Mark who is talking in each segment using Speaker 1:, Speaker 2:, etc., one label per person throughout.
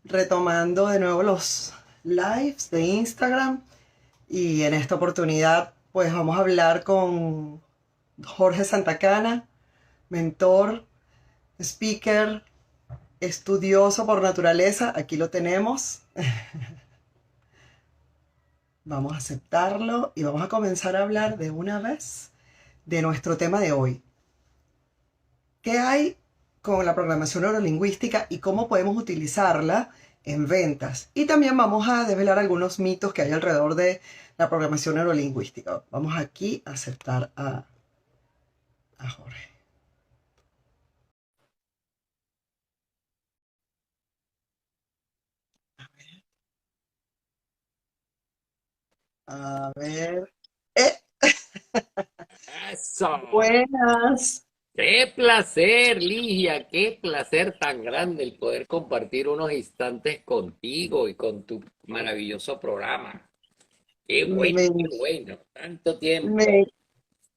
Speaker 1: retomando de nuevo los lives de Instagram y en esta oportunidad pues vamos a hablar con Jorge Santacana, mentor, speaker, estudioso por naturaleza. Aquí lo tenemos. Vamos a aceptarlo y vamos a comenzar a hablar de una vez de nuestro tema de hoy. ¿Qué hay con la programación neurolingüística y cómo podemos utilizarla en ventas? Y también vamos a desvelar algunos mitos que hay alrededor de la programación neurolingüística. Vamos aquí a aceptar a Jorge. A ver. ¡Eh!
Speaker 2: Eso.
Speaker 1: Buenas.
Speaker 2: Qué placer, Ligia, qué placer tan grande el poder compartir unos instantes contigo y con tu maravilloso programa.
Speaker 1: Me,
Speaker 2: Qué bueno, tanto tiempo.
Speaker 1: me,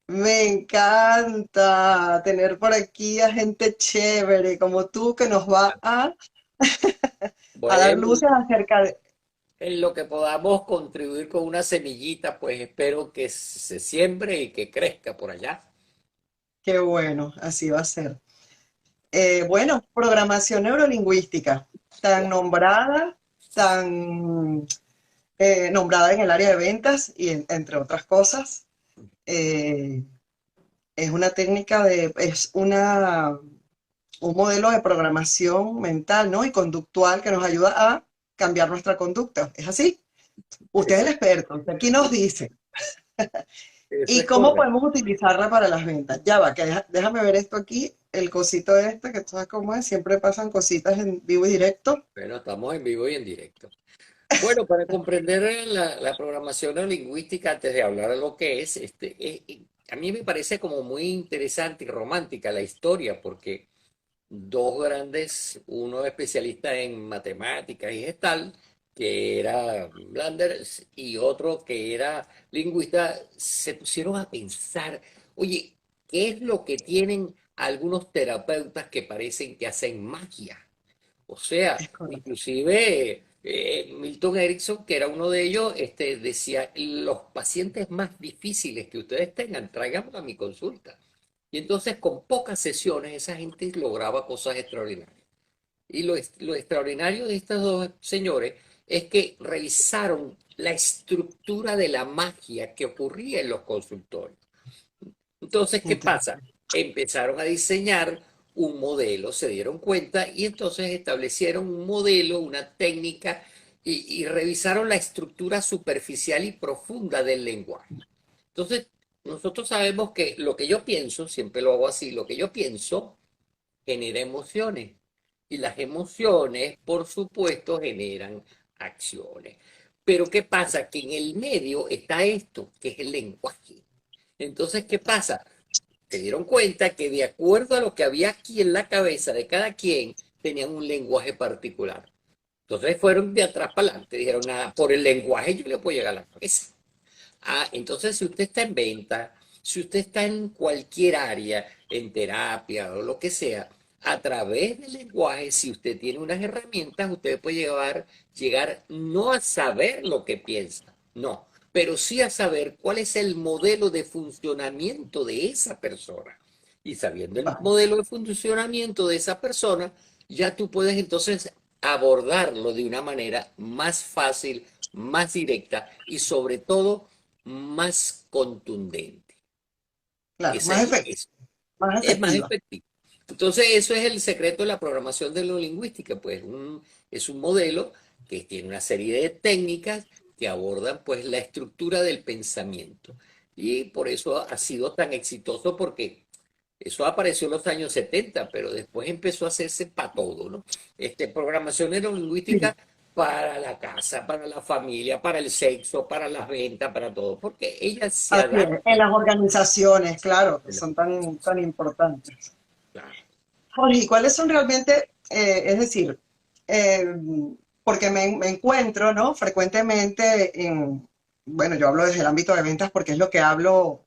Speaker 1: me encanta tener por aquí a gente chévere como tú que nos va a dar
Speaker 2: Bueno,
Speaker 1: luces acerca de...
Speaker 2: en lo que podamos contribuir con una semillita, pues espero que se siembre y que crezca por allá.
Speaker 1: Qué bueno, así va a ser. Bueno, programación neurolingüística, tan nombrada, tan nombrada en el área de ventas y entre otras cosas. Eh, es una técnica un modelo de programación mental, ¿no? Y conductual que nos ayuda a cambiar nuestra conducta. ¿Es así? Usted es el
Speaker 2: Eso,
Speaker 1: experto, usted aquí nos dice.
Speaker 2: eso
Speaker 1: ¿Y
Speaker 2: es
Speaker 1: cómo
Speaker 2: correcto.
Speaker 1: podemos utilizarla para las ventas? Ya va, que déjame ver esto aquí, el cosito este, que tú sabes cómo es, siempre pasan cositas en vivo y directo.
Speaker 2: Bueno, estamos en vivo y en directo. Bueno, para comprender la programación neurolingüística, antes de hablar de lo que es, a mí me parece como muy interesante y romántica la historia, porque dos grandes, uno especialista en matemáticas y gestal, que era Blanders, y otro que era lingüista, se pusieron a pensar, oye, ¿qué es lo que tienen algunos terapeutas que parecen que hacen magia? O sea,
Speaker 1: Es correcto.
Speaker 2: inclusive Milton Erickson, que era uno de ellos, decía, los pacientes más difíciles que ustedes tengan, tráiganlos a mi consulta. Y entonces con pocas sesiones esa gente lograba cosas extraordinarias. Y lo extraordinario de estos dos señores es que revisaron la estructura de la magia que ocurría en los consultorios. Entonces, ¿qué pasa?
Speaker 1: Interesante.
Speaker 2: Empezaron a diseñar un modelo, se dieron cuenta y entonces establecieron un modelo, una técnica y revisaron la estructura superficial y profunda del lenguaje. Entonces, nosotros sabemos que lo que yo pienso, siempre lo hago así, lo que yo pienso genera emociones y las emociones, por supuesto, generan acciones. Pero ¿qué pasa? Que en el medio está esto, que es el lenguaje. Entonces, ¿qué pasa? Se dieron cuenta que de acuerdo a lo que había aquí en la cabeza de cada quien, tenían un lenguaje particular. Entonces fueron de atrás para adelante, dijeron, nada, por el lenguaje yo le puedo llegar a la cabeza. Ah, entonces si usted está en venta, si usted está en cualquier área, en terapia o lo que sea, a través del lenguaje, si usted tiene unas herramientas, usted puede llegar no a saber lo que piensa, no, pero sí a saber cuál es el modelo de funcionamiento de esa persona. Y sabiendo el
Speaker 1: Vale.
Speaker 2: modelo de funcionamiento de esa persona, ya tú puedes entonces abordarlo de una manera más fácil, más directa y sobre todo más contundente.
Speaker 1: Claro,
Speaker 2: Esa
Speaker 1: más
Speaker 2: es,
Speaker 1: efectiva, más
Speaker 2: es más
Speaker 1: efectiva.
Speaker 2: efectivo. Entonces, eso es el secreto de la programación de la lingüística, pues es un modelo que tiene una serie de técnicas que abordan pues la estructura del pensamiento. Y por eso ha sido tan exitoso porque eso apareció en los años 70, pero después empezó a hacerse para todo, ¿no? Programación
Speaker 1: Sí,
Speaker 2: neurolingüística para la casa, para la familia, para el sexo, para las ventas, para todo, porque ella se
Speaker 1: así es.
Speaker 2: adapta.
Speaker 1: En las organizaciones, claro, que son tan importantes.
Speaker 2: Claro.
Speaker 1: Jorge, ¿y cuáles son realmente, es decir, eh, porque me encuentro, ¿no? Frecuentemente bueno, yo hablo desde el ámbito de ventas porque es lo que hablo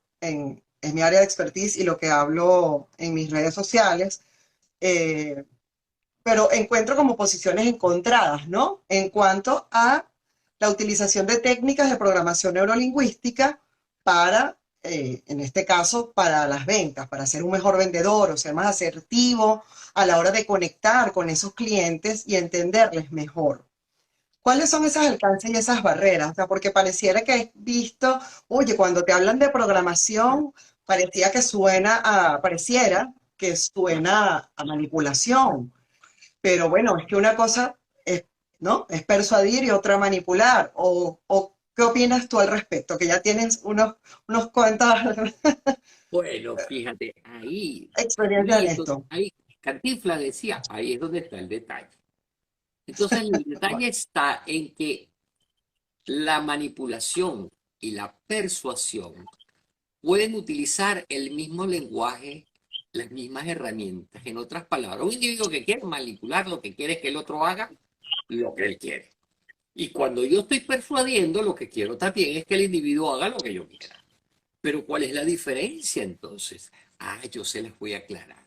Speaker 1: es mi área de expertise y lo que hablo en mis redes sociales, eh, pero encuentro como posiciones encontradas, ¿no? En cuanto a la utilización de técnicas de programación neurolingüística para, en este caso, para las ventas, para ser un mejor vendedor o ser más asertivo a la hora de conectar con esos clientes y entenderles mejor. ¿Cuáles son esos alcances y esas barreras? O sea, porque pareciera que he visto, oye, cuando te hablan de programación, pareciera que suena a manipulación. Pero bueno, es que una cosa es, ¿no? Es persuadir y otra manipular. O ¿qué opinas tú al respecto? Que ya tienes unos cuantas
Speaker 2: Bueno, fíjate,
Speaker 1: experiencias en esto.
Speaker 2: ahí, Cantinflas decía, ahí es donde está el detalle. Entonces, el detalle está en que la manipulación y la persuasión pueden utilizar el mismo lenguaje, las mismas herramientas. En otras palabras, un individuo que quiere manipular lo que quiere es que el otro haga lo que él quiere. Y cuando yo estoy persuadiendo, lo que quiero también es que el individuo haga lo que yo quiera. Pero ¿cuál es la diferencia entonces? Yo se las voy a aclarar.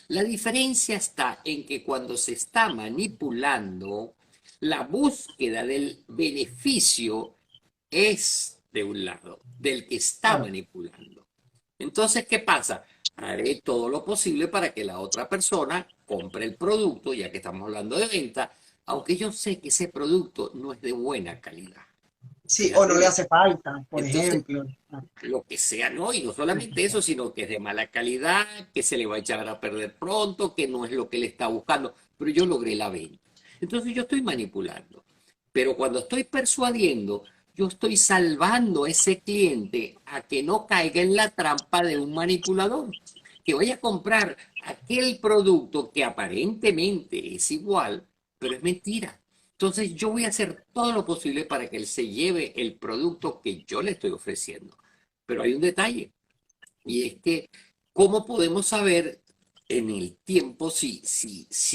Speaker 2: La diferencia está en que cuando se está manipulando, la búsqueda del beneficio es de un lado, del que está
Speaker 1: Claro.
Speaker 2: manipulando. Entonces, ¿qué pasa? Haré todo lo posible para que la otra persona compre el producto, ya que estamos hablando de venta, aunque yo sé que ese producto no es de buena calidad.
Speaker 1: Sí, o
Speaker 2: Fíjate
Speaker 1: no le
Speaker 2: bien.
Speaker 1: hace falta, por
Speaker 2: Entonces,
Speaker 1: ejemplo.
Speaker 2: lo que sea, ¿no? Y no solamente eso, sino que es de mala calidad, que se le va a echar a perder pronto, que no es lo que él está buscando, pero yo logré la venta. Entonces yo estoy manipulando. Pero cuando estoy persuadiendo, yo estoy salvando a ese cliente a que no caiga en la trampa de un manipulador, que vaya a comprar aquel producto que aparentemente es igual, pero es mentira. Entonces yo voy a hacer todo lo posible para que él se lleve el producto que yo le estoy ofreciendo. Pero hay un detalle, y es que, ¿cómo podemos saber en el tiempo si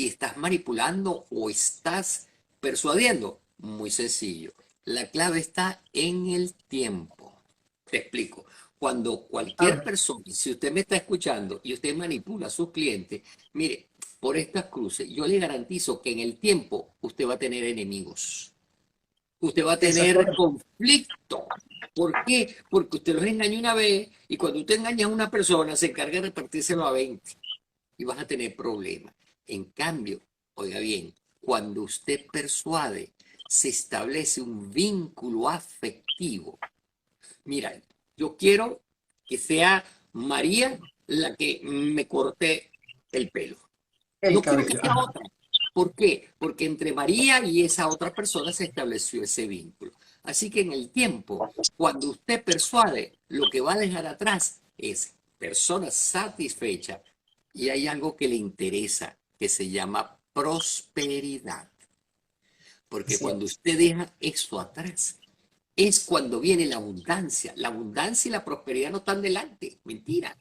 Speaker 2: estás manipulando o estás persuadiendo? Muy sencillo. La clave está en el tiempo. Te explico. Cuando
Speaker 1: A
Speaker 2: cualquier
Speaker 1: ver,
Speaker 2: persona, si usted me está escuchando y usted manipula a sus clientes, mire, por estas cruces, yo le garantizo que en el tiempo usted va a tener enemigos. Usted va a
Speaker 1: eso es
Speaker 2: tener
Speaker 1: correcto.
Speaker 2: conflicto. ¿Por qué? Porque usted los engaña una vez y cuando usted engaña a una persona se encarga de repartírselo a 20 y vas a tener problemas. En cambio, oiga bien, cuando usted persuade, se establece un vínculo afectivo. Mira, yo quiero que sea María la que me corte el pelo.
Speaker 1: El
Speaker 2: No quiero que
Speaker 1: cabello.
Speaker 2: sea
Speaker 1: Ajá.
Speaker 2: otra. ¿Por qué? Porque entre María y esa otra persona se estableció ese vínculo. Así que en el tiempo, cuando usted persuade, lo que va a dejar atrás es personas satisfechas y hay algo que le interesa, que se llama prosperidad. Porque
Speaker 1: Así
Speaker 2: cuando
Speaker 1: es.
Speaker 2: usted deja esto atrás, es cuando viene la abundancia. La abundancia y la prosperidad no están delante, mentira.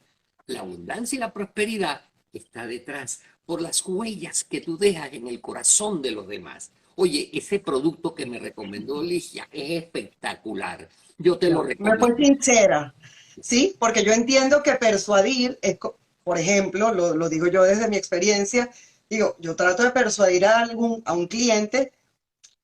Speaker 2: La abundancia y la prosperidad está detrás por las huellas que tú dejas en el corazón de los demás. Oye, ese producto que me recomendó Ligia es espectacular. Yo te lo
Speaker 1: Ya. Me fue
Speaker 2: recomiendo.
Speaker 1: sincera, ¿sí? Porque yo entiendo que persuadir, por ejemplo, lo digo yo desde mi experiencia, digo, yo trato de persuadir a un cliente,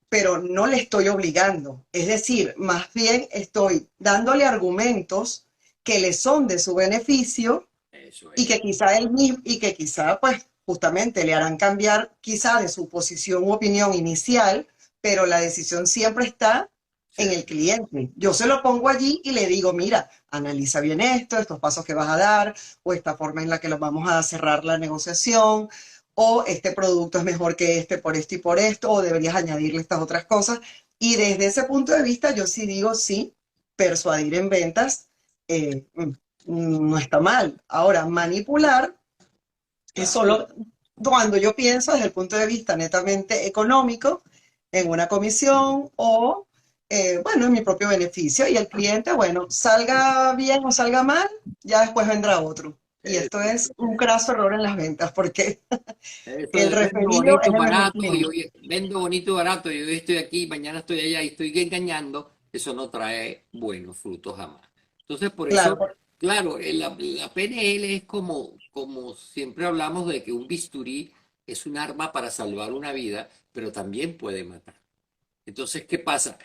Speaker 1: pero no le estoy obligando. Es decir, más bien estoy dándole argumentos que le son de su beneficio
Speaker 2: Eso
Speaker 1: y
Speaker 2: es.
Speaker 1: que quizá él mismo, y que quizá pues justamente le harán cambiar quizá de su posición u opinión inicial, pero la decisión siempre está en el
Speaker 2: Sí.
Speaker 1: cliente. Yo se lo pongo allí y le digo, mira, analiza bien esto, estos pasos que vas a dar, o esta forma en la que lo vamos a cerrar la negociación, o este producto es mejor que este por esto y por esto, o deberías añadirle estas otras cosas. Y desde ese punto de vista, yo sí digo, sí, persuadir en ventas eh, no está mal. Ahora, manipular es
Speaker 2: Claro.
Speaker 1: solo cuando yo pienso desde el punto de vista netamente económico, en una comisión o, bueno, en mi propio beneficio. Y el cliente, bueno, salga bien o salga mal, ya después vendrá otro. Y esto
Speaker 2: Eso
Speaker 1: es un craso error en las ventas porque
Speaker 2: Eso
Speaker 1: el
Speaker 2: de vendo
Speaker 1: referido es
Speaker 2: bonito,
Speaker 1: el mejor
Speaker 2: barato, y
Speaker 1: cliente.
Speaker 2: hoy vendo bonito, barato, y hoy estoy aquí, mañana estoy allá y estoy engañando, eso no trae buenos frutos jamás. Entonces, por
Speaker 1: Claro,
Speaker 2: eso, claro, la PNL es como siempre hablamos de que un bisturí es un arma para salvar una vida, pero también puede matar. Entonces, ¿qué pasa?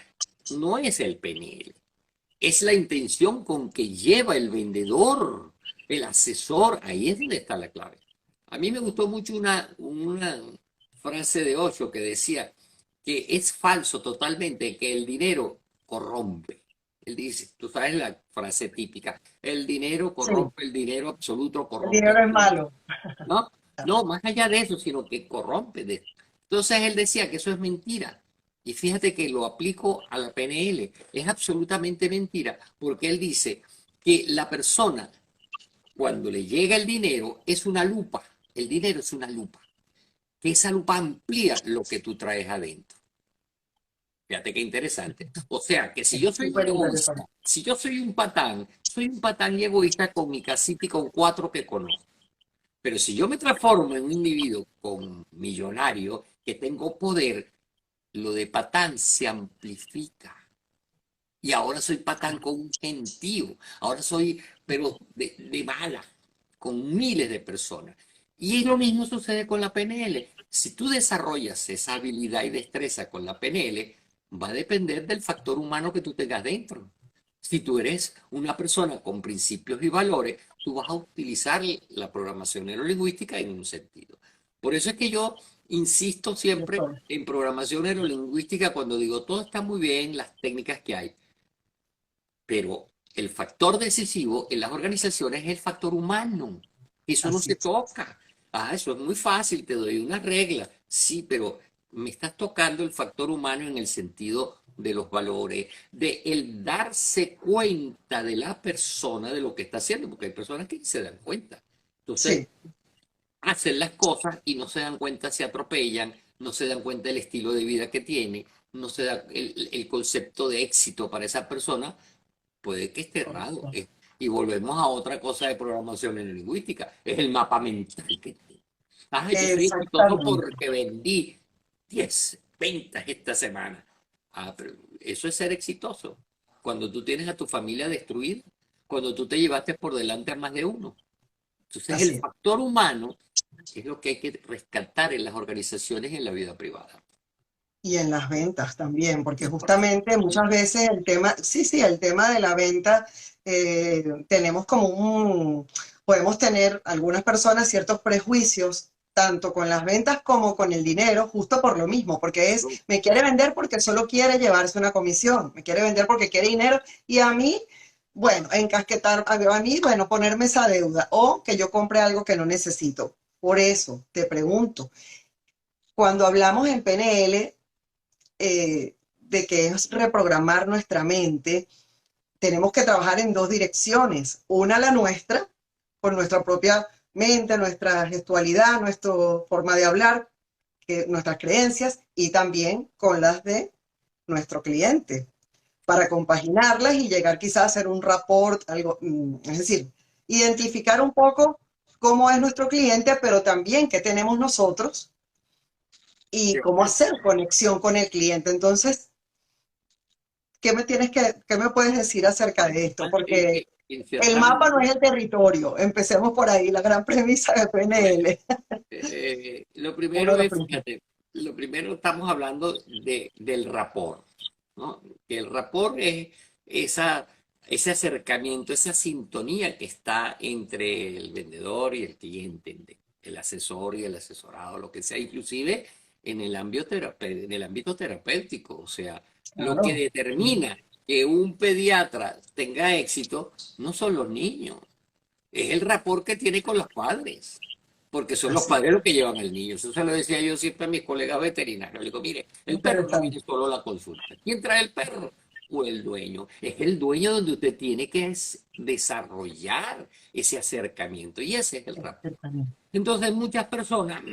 Speaker 2: No es el PNL, es la intención con que lleva el vendedor, el asesor. Ahí es donde está la clave. A mí me gustó mucho una frase de Osho que decía que es falso totalmente que el dinero corrompe. Él dice, tú sabes la frase típica, el dinero
Speaker 1: Sí,
Speaker 2: corrompe, el dinero absoluto
Speaker 1: el
Speaker 2: corrompe
Speaker 1: dinero es
Speaker 2: absoluto.
Speaker 1: malo.
Speaker 2: No, no, más allá de eso, sino que corrompe. Entonces él decía que eso es mentira. Y fíjate que lo aplico a la PNL. Es absolutamente mentira, porque él dice que la persona, cuando le llega el dinero, es una lupa. El dinero es una lupa. Que esa lupa amplía lo que tú traes adentro. Fíjate qué interesante. O sea, que si
Speaker 1: Es
Speaker 2: yo soy
Speaker 1: súper
Speaker 2: egoísta,
Speaker 1: interesante.
Speaker 2: si yo soy un patán y egoísta con mi casita y con cuatro que conozco. Pero si yo me transformo en un individuo con millonario, que tengo poder, lo de patán se amplifica. Y ahora soy patán con un gentío. Ahora soy, pero de mala, con miles de personas. Y lo mismo sucede con la PNL. Si tú desarrollas esa habilidad y destreza con la PNL, va a depender del factor humano que tú tengas dentro. Si tú eres una persona con principios y valores, tú vas a utilizar la programación neurolingüística en un sentido. Por eso es que yo insisto siempre en programación neurolingüística cuando digo todo está muy bien, las técnicas que hay, pero el factor decisivo en las organizaciones es el factor humano. Eso no
Speaker 1: Así
Speaker 2: se
Speaker 1: es.
Speaker 2: toca. Ah, eso es muy fácil, te doy una regla. Sí, pero me estás tocando el factor humano en el sentido de los valores, de el darse cuenta de la persona de lo que está haciendo, porque hay personas que ni se dan cuenta. Entonces,
Speaker 1: Sí,
Speaker 2: hacen las cosas y no se dan cuenta, se atropellan, no se dan cuenta del estilo de vida que tiene, no se da el concepto de éxito para esa persona puede que esté errado.
Speaker 1: correcto.
Speaker 2: Y volvemos a otra cosa de programación lingüística, es el mapa mental que tiene. Ah, yo soy exitoso
Speaker 1: Exactamente.
Speaker 2: porque vendí 10 ventas esta semana. Ah, pero eso es ser exitoso. Cuando tú tienes a tu familia destruida, cuando tú te llevaste por delante a más de uno. Entonces, el
Speaker 1: Así es.
Speaker 2: factor humano es lo que hay que rescatar en las organizaciones y en la vida privada.
Speaker 1: Y en las ventas también, porque
Speaker 2: Por
Speaker 1: justamente muchas
Speaker 2: supuesto.
Speaker 1: veces el tema, sí, sí, el tema de la venta, tenemos como podemos tener algunas personas ciertos prejuicios, tanto con las ventas como con el dinero, justo por lo mismo, porque me quiere vender porque solo quiere llevarse una comisión, me quiere vender porque quiere dinero, y a mí, bueno, encasquetar, a mí, bueno, ponerme esa deuda, o que yo compre algo que no necesito. Por eso te pregunto, cuando hablamos en PNL, de que es reprogramar nuestra mente, tenemos que trabajar en dos direcciones. Una, la nuestra, con nuestra propia mente, nuestra gestualidad, nuestra forma de hablar, nuestras creencias, y también con las de nuestro cliente, para compaginarlas y llegar quizás a hacer un rapport, algo, es decir, identificar un poco cómo es nuestro cliente, pero también qué tenemos nosotros y cómo hacer conexión con el cliente. Entonces, qué me puedes decir acerca de esto? Porque el mapa no
Speaker 2: Ciertamente,
Speaker 1: es el territorio. Empecemos por ahí, la gran premisa de
Speaker 2: bueno,
Speaker 1: PNL.
Speaker 2: lo
Speaker 1: Uno
Speaker 2: primero
Speaker 1: de los
Speaker 2: es,
Speaker 1: principios.
Speaker 2: fíjate, lo primero estamos hablando del rapport, ¿no? Que el rapport es esa, ese acercamiento, esa sintonía que está entre el vendedor y el cliente, el asesor y el asesorado, lo que sea, inclusive en el ámbito terapéutico. O sea, lo que
Speaker 1: Claro.
Speaker 2: determina que un pediatra tenga éxito no son los niños, es el rapport que tiene con los padres, porque son los
Speaker 1: Así,
Speaker 2: padres los que llevan al niño. Eso se lo decía yo siempre a mis colegas veterinarios. Le digo, mire, el perro no viene
Speaker 1: interesante.
Speaker 2: solo a la consulta. ¿Quién trae el perro? O el dueño. Es el dueño donde usted tiene que desarrollar ese acercamiento y ese es el rapport. Entonces muchas personas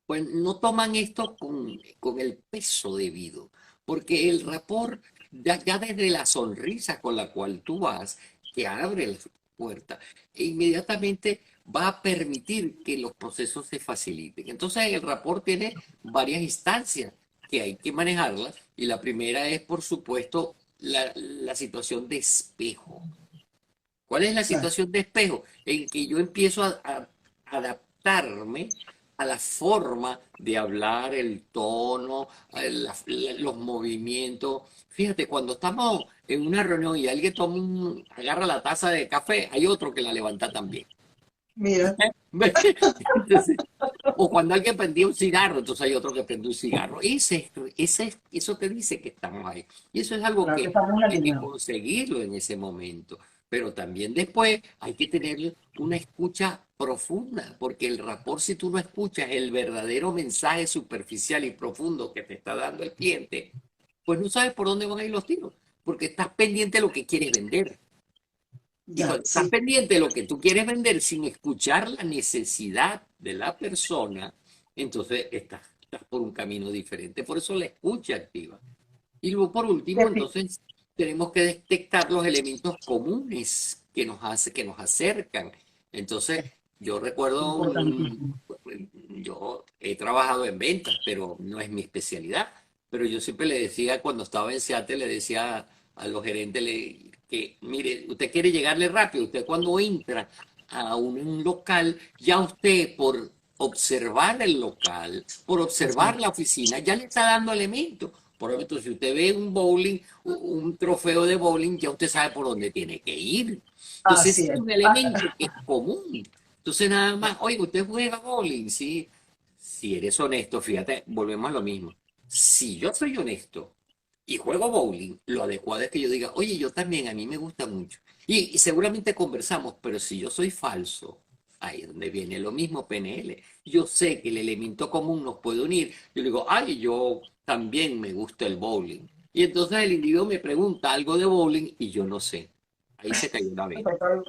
Speaker 2: pues no toman esto con el peso debido, porque el rapport, ya desde la sonrisa con la cual tú vas, que abre la puerta, e inmediatamente va a permitir que los procesos se faciliten. Entonces el rapport tiene varias instancias que hay que manejarlas, y la primera es, por supuesto, la situación de espejo. ¿Cuál es la
Speaker 1: Claro,
Speaker 2: situación de espejo? En que yo empiezo a adaptarme a la forma de hablar, el tono, los movimientos. Fíjate, cuando estamos en una reunión y alguien agarra la taza de café, hay otro que la levanta también.
Speaker 1: Mira,
Speaker 2: Entonces, o cuando alguien prendía un cigarro, entonces hay otro que prende un cigarro. Eso te dice que estamos ahí. Y eso es algo
Speaker 1: claro que
Speaker 2: que
Speaker 1: estamos
Speaker 2: hay que
Speaker 1: alineados.
Speaker 2: conseguirlo en ese momento. Pero también después hay que tener una escucha profunda, porque el rapport, si tú no escuchas el verdadero mensaje superficial y profundo que te está dando el cliente, pues no sabes por dónde van a ir los tiros, porque estás pendiente de lo que quieres vender. Y
Speaker 1: Ya,
Speaker 2: cuando estás
Speaker 1: sí,
Speaker 2: pendiente de lo que tú quieres vender sin escuchar la necesidad de la persona, entonces estás por un camino diferente. Por eso la escucha activa. Y luego, por último,
Speaker 1: defi-
Speaker 2: entonces tenemos que detectar los elementos comunes que nos acercan. Entonces, yo recuerdo
Speaker 1: importantísimo.
Speaker 2: yo he trabajado en ventas, pero no es mi especialidad. Pero yo siempre le decía, cuando estaba en Seattle, le decía a los gerentes que, mire, usted quiere llegarle rápido, usted cuando entra a un local, ya usted por observar el local, por
Speaker 1: Así es.
Speaker 2: observar la oficina, ya le está dando elementos. Por ejemplo, si usted ve un bowling, un trofeo de bowling, ya usted sabe por dónde tiene que ir. Entonces,
Speaker 1: Así
Speaker 2: es
Speaker 1: es.
Speaker 2: un elemento que es común. Entonces, nada más, oye, usted juega bowling, ¿sí? Si eres honesto, fíjate, volvemos a lo mismo. Si yo soy honesto y juego bowling, lo adecuado es que yo diga, oye, yo también, a mí me gusta mucho. Y seguramente conversamos, pero si yo soy falso, ahí es donde viene lo mismo PNL. Yo sé que el elemento común nos puede unir. Yo le digo, ay, yo también me gusta el bowling. Y entonces el individuo me pregunta algo de bowling y yo no sé. Ahí se cayó la venta.
Speaker 1: Total,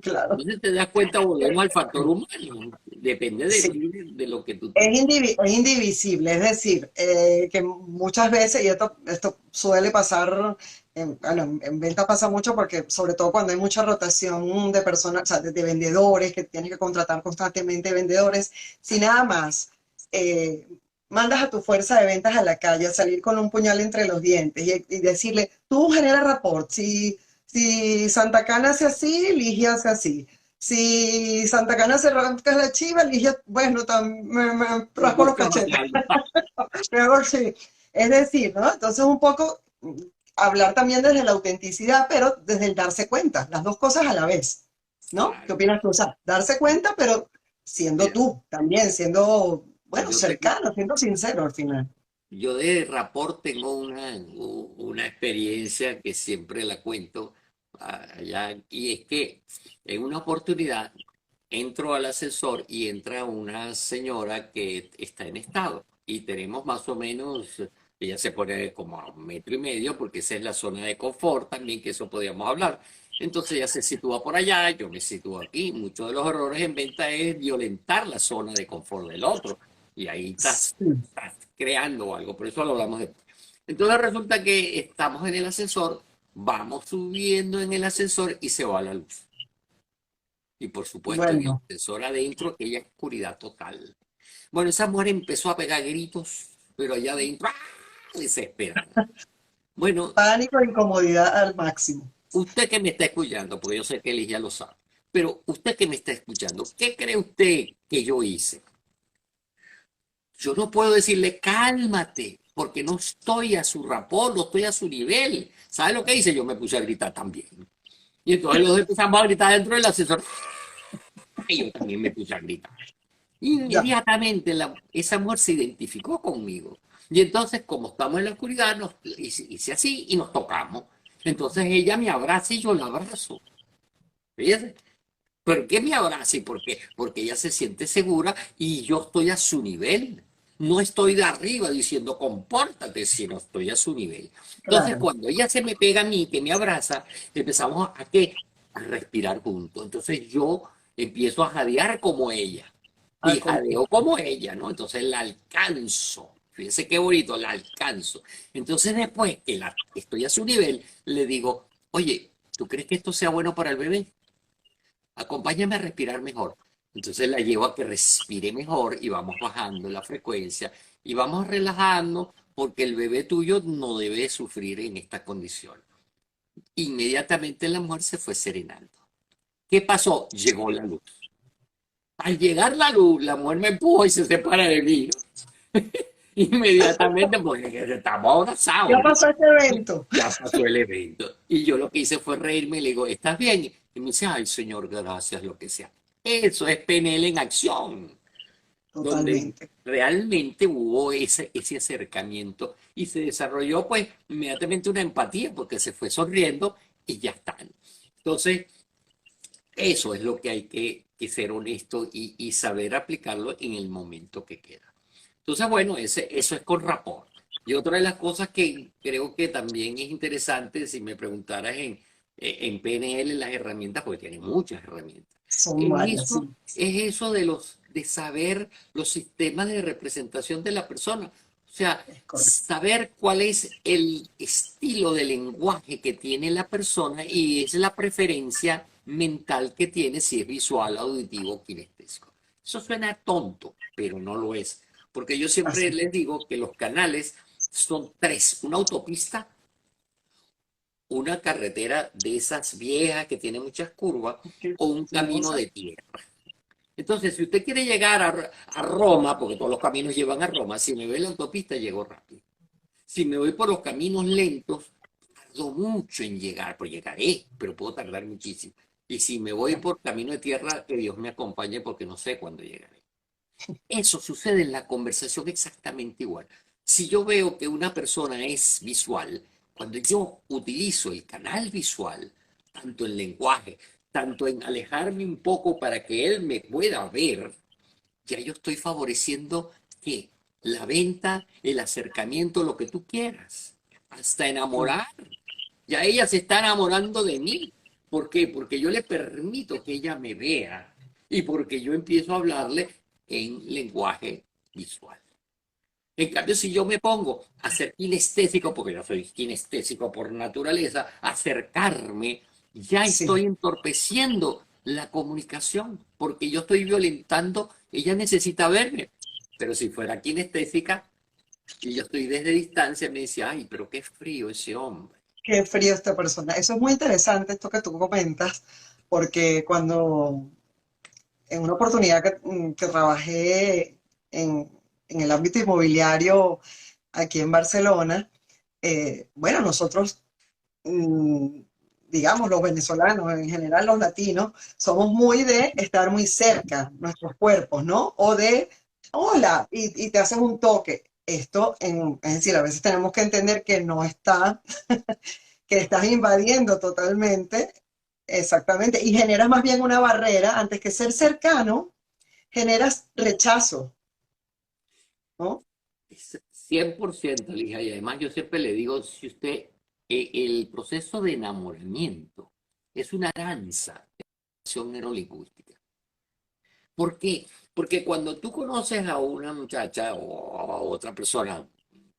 Speaker 1: claro.
Speaker 2: Entonces te das cuenta, volvemos al factor humano. Depende de
Speaker 1: Sí.
Speaker 2: ti, de lo que tú tengas.
Speaker 1: Es indivisible, es decir, que muchas veces, y esto suele pasar, bueno, en venta pasa mucho porque sobre todo cuando hay mucha rotación de personas, o sea, de vendedores, que tienes que contratar constantemente vendedores, si nada más eh, mandas a tu fuerza de ventas a la calle a salir con un puñal entre los dientes y decirle, tú generas rapport, si Santa Cana hace así, Ligia hace así. Si Santa Cana se rasca la chiva, Ligia, bueno, me
Speaker 2: Un
Speaker 1: raspo los
Speaker 2: poco
Speaker 1: cachetes.
Speaker 2: bateando.
Speaker 1: Pero sí. Es decir, ¿no? Entonces un poco hablar también desde la autenticidad, pero desde el darse cuenta, las dos cosas a la vez, ¿no? ¿Qué
Speaker 2: Claro.
Speaker 1: opinas tú? O sea, darse cuenta, pero siendo
Speaker 2: Mira,
Speaker 1: tú también, siendo, bueno,
Speaker 2: yo tengo,
Speaker 1: cercano, siendo sincero al final.
Speaker 2: yo de rapport tengo una experiencia que siempre la cuento allá, y es que en una oportunidad entro al ascensor y entra una señora que está en estado y tenemos más o menos, ella se pone como a 1,5 metros porque esa es la zona de confort también, que eso podíamos hablar. Entonces ella se sitúa por allá, yo me sitúo aquí. Muchos de los errores en venta es violentar la zona de confort del otro y ahí
Speaker 1: Sí.
Speaker 2: estás creando algo, por eso lo hablamos después. Entonces resulta que estamos en el ascensor, vamos subiendo en el ascensor y se va la luz. Y por supuesto, en el
Speaker 1: Bueno,
Speaker 2: ascensor adentro, aquella oscuridad total. Bueno, esa mujer empezó a pegar gritos, pero allá adentro, ¡ah!, desesperada. Bueno,
Speaker 1: pánico e incomodidad al máximo.
Speaker 2: usted que me está escuchando, porque yo sé que él ya lo sabe, pero usted que me está escuchando, ¿qué cree usted que yo hice? Yo no puedo decirle, cálmate, porque no estoy a su rapor, no estoy a su nivel. ¿Sabe lo que hice? Yo me puse a gritar también. Y entonces los dos empezamos a gritar dentro del ascensor. Y yo también me puse a gritar.
Speaker 1: Ya,
Speaker 2: Inmediatamente esa mujer se identificó conmigo. Y entonces, como estamos en la oscuridad, hice así y nos tocamos. Entonces ella me abraza y yo la abrazo. Fíjese. ¿Por qué me abraza? ¿Y por qué? Porque ella se siente segura y yo estoy a su nivel. No estoy de arriba diciendo compórtate, sino estoy a su nivel. Entonces,
Speaker 1: claro.
Speaker 2: cuando ella se me pega a mí, que me abraza, empezamos a qué? A respirar juntos. Entonces yo empiezo a jadear como ella y jadeo como ella, ¿no? Entonces la alcanzo. Fíjense qué bonito, la alcanzo. Entonces después que estoy a su nivel, le digo, oye, ¿tú crees que esto sea bueno para el bebé? Acompáñame a respirar mejor. Entonces la llevo a que respire mejor y vamos bajando la frecuencia y vamos relajando porque el bebé tuyo no debe sufrir en esta condición. Inmediatamente la mujer se fue serenando. ¿Qué pasó? Llegó la luz. Al llegar la luz, la mujer me empuja y se separa de mí. Inmediatamente, porque estamos abrazados,
Speaker 1: Ya
Speaker 2: ¿no?
Speaker 1: pasó este evento.
Speaker 2: Ya pasó el evento. Y yo lo que hice fue reírme y le digo, ¿estás bien? Y me dice, ay, señor, gracias, lo que sea. Eso es PNL en acción, donde
Speaker 1: Totalmente.
Speaker 2: realmente hubo ese acercamiento y se desarrolló pues inmediatamente una empatía porque se fue sonriendo y ya están. Entonces, eso es lo que hay que ser honesto y saber aplicarlo en el momento que queda. Entonces, bueno, eso es con rapport. Y otra de las cosas que creo que también es interesante, si me preguntaras en PNL las herramientas, porque tiene muchas herramientas,
Speaker 1: Son
Speaker 2: es
Speaker 1: varias,
Speaker 2: eso,
Speaker 1: sí.
Speaker 2: es eso de saber los sistemas de representación de la persona. O sea,
Speaker 1: Es correcto.
Speaker 2: saber cuál es el estilo de lenguaje que tiene la persona y es la preferencia mental que tiene, si es visual, auditivo o kinestésico. Eso suena tonto, pero no lo es. Porque yo siempre
Speaker 1: Así.
Speaker 2: les digo que los canales son tres: una autopista, una carretera de esas viejas que tiene muchas curvas o un camino
Speaker 1: Sinuosa.
Speaker 2: de tierra. Entonces, si usted quiere llegar a Roma, porque todos los caminos llevan a Roma, si me ve en la autopista, llego rápido. Si me voy por los caminos lentos, tardo mucho en llegar, pues llegaré, pero puedo tardar muchísimo. Y si me voy por camino de tierra, que Dios me acompañe porque no sé cuándo llegaré. Eso sucede en la conversación exactamente igual. Si yo veo que una persona es visual, cuando yo utilizo el canal visual, tanto en lenguaje, tanto en alejarme un poco para que él me pueda ver, ya yo estoy favoreciendo que la venta, el acercamiento, lo que tú quieras, hasta enamorar. Ya ella se está enamorando de mí. ¿Por qué? Porque yo le permito que ella me vea y porque yo empiezo a hablarle en lenguaje visual. En cambio, si yo me pongo a ser kinestésico, porque yo soy kinestésico por naturaleza, acercarme, ya
Speaker 1: Sí.
Speaker 2: estoy entorpeciendo la comunicación, porque yo estoy violentando, ella necesita verme. Pero si fuera kinestésica y yo estoy desde distancia, me dice, ay, pero qué frío ese hombre.
Speaker 1: Qué frío esta persona. Eso es muy interesante, esto que tú comentas, porque cuando en una oportunidad que trabajé en el ámbito inmobiliario aquí en Barcelona, bueno, nosotros, mm, digamos, los venezolanos, en general los latinos, somos muy de estar muy cerca, nuestros cuerpos, ¿no? O de, hola, y te haces un toque. Esto, es decir, a veces tenemos que entender que no está, que estás invadiendo totalmente, exactamente, y generas más bien una barrera, antes que ser cercano, generas rechazo, ¿no?
Speaker 2: Es 100%, Lija, y además yo siempre le digo, si usted, el proceso de enamoramiento es una danza de acción neurolingüística. ¿Por qué? Porque cuando tú conoces a una muchacha o a otra persona,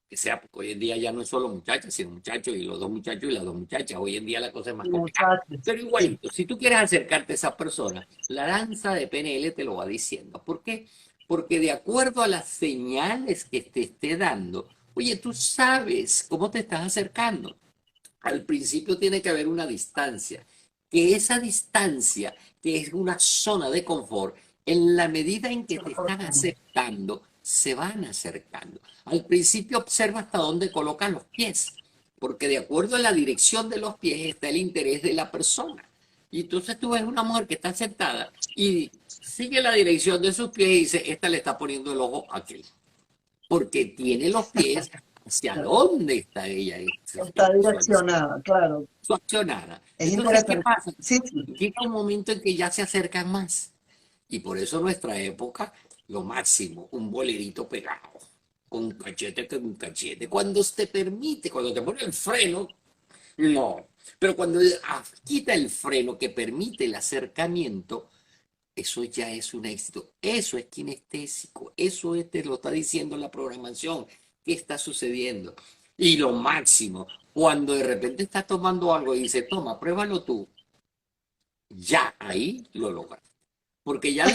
Speaker 2: que sea, porque hoy en día ya no es solo muchachas, sino muchachos y los dos muchachos y las dos muchachas, hoy en día la cosa es más complicada.
Speaker 1: Muchachos,
Speaker 2: Pero
Speaker 1: sí,
Speaker 2: igualito, si tú quieres acercarte a esa persona, la danza de PNL te lo va diciendo. ¿Por qué? Porque de acuerdo a las señales que te esté dando, oye, tú sabes cómo te estás acercando. Al principio tiene que haber una distancia, que esa distancia, que es una zona de confort, en la medida en que
Speaker 1: se
Speaker 2: te
Speaker 1: va
Speaker 2: están
Speaker 1: cortando.
Speaker 2: aceptando, se van acercando. Al principio observa hasta dónde colocan los pies, porque de acuerdo a la dirección de los pies está el interés de la persona. Y entonces tú ves una mujer que está sentada y sigue la dirección de sus pies y dice, esta le está poniendo el ojo a aquel, porque tiene los pies hacia dónde está ella
Speaker 1: Está
Speaker 2: visualizando,
Speaker 1: direccionada, claro.
Speaker 2: accionada.
Speaker 1: Es
Speaker 2: Entonces, ¿qué
Speaker 1: interesante.
Speaker 2: pasa?
Speaker 1: Sí, sí,
Speaker 2: Llega un momento en que ya se acercan más. Y por eso en nuestra época, lo máximo, un bolerito pegado, con cachete con cachete. Cuando te permite, cuando te pone el freno, no. Pero cuando quita el freno que permite el acercamiento, eso ya es un éxito. Eso es kinestésico. Eso te lo está diciendo la programación. ¿Qué está sucediendo? Y lo máximo, cuando de repente estás tomando algo y dice, toma, pruébalo tú, ya ahí lo logras. Porque ya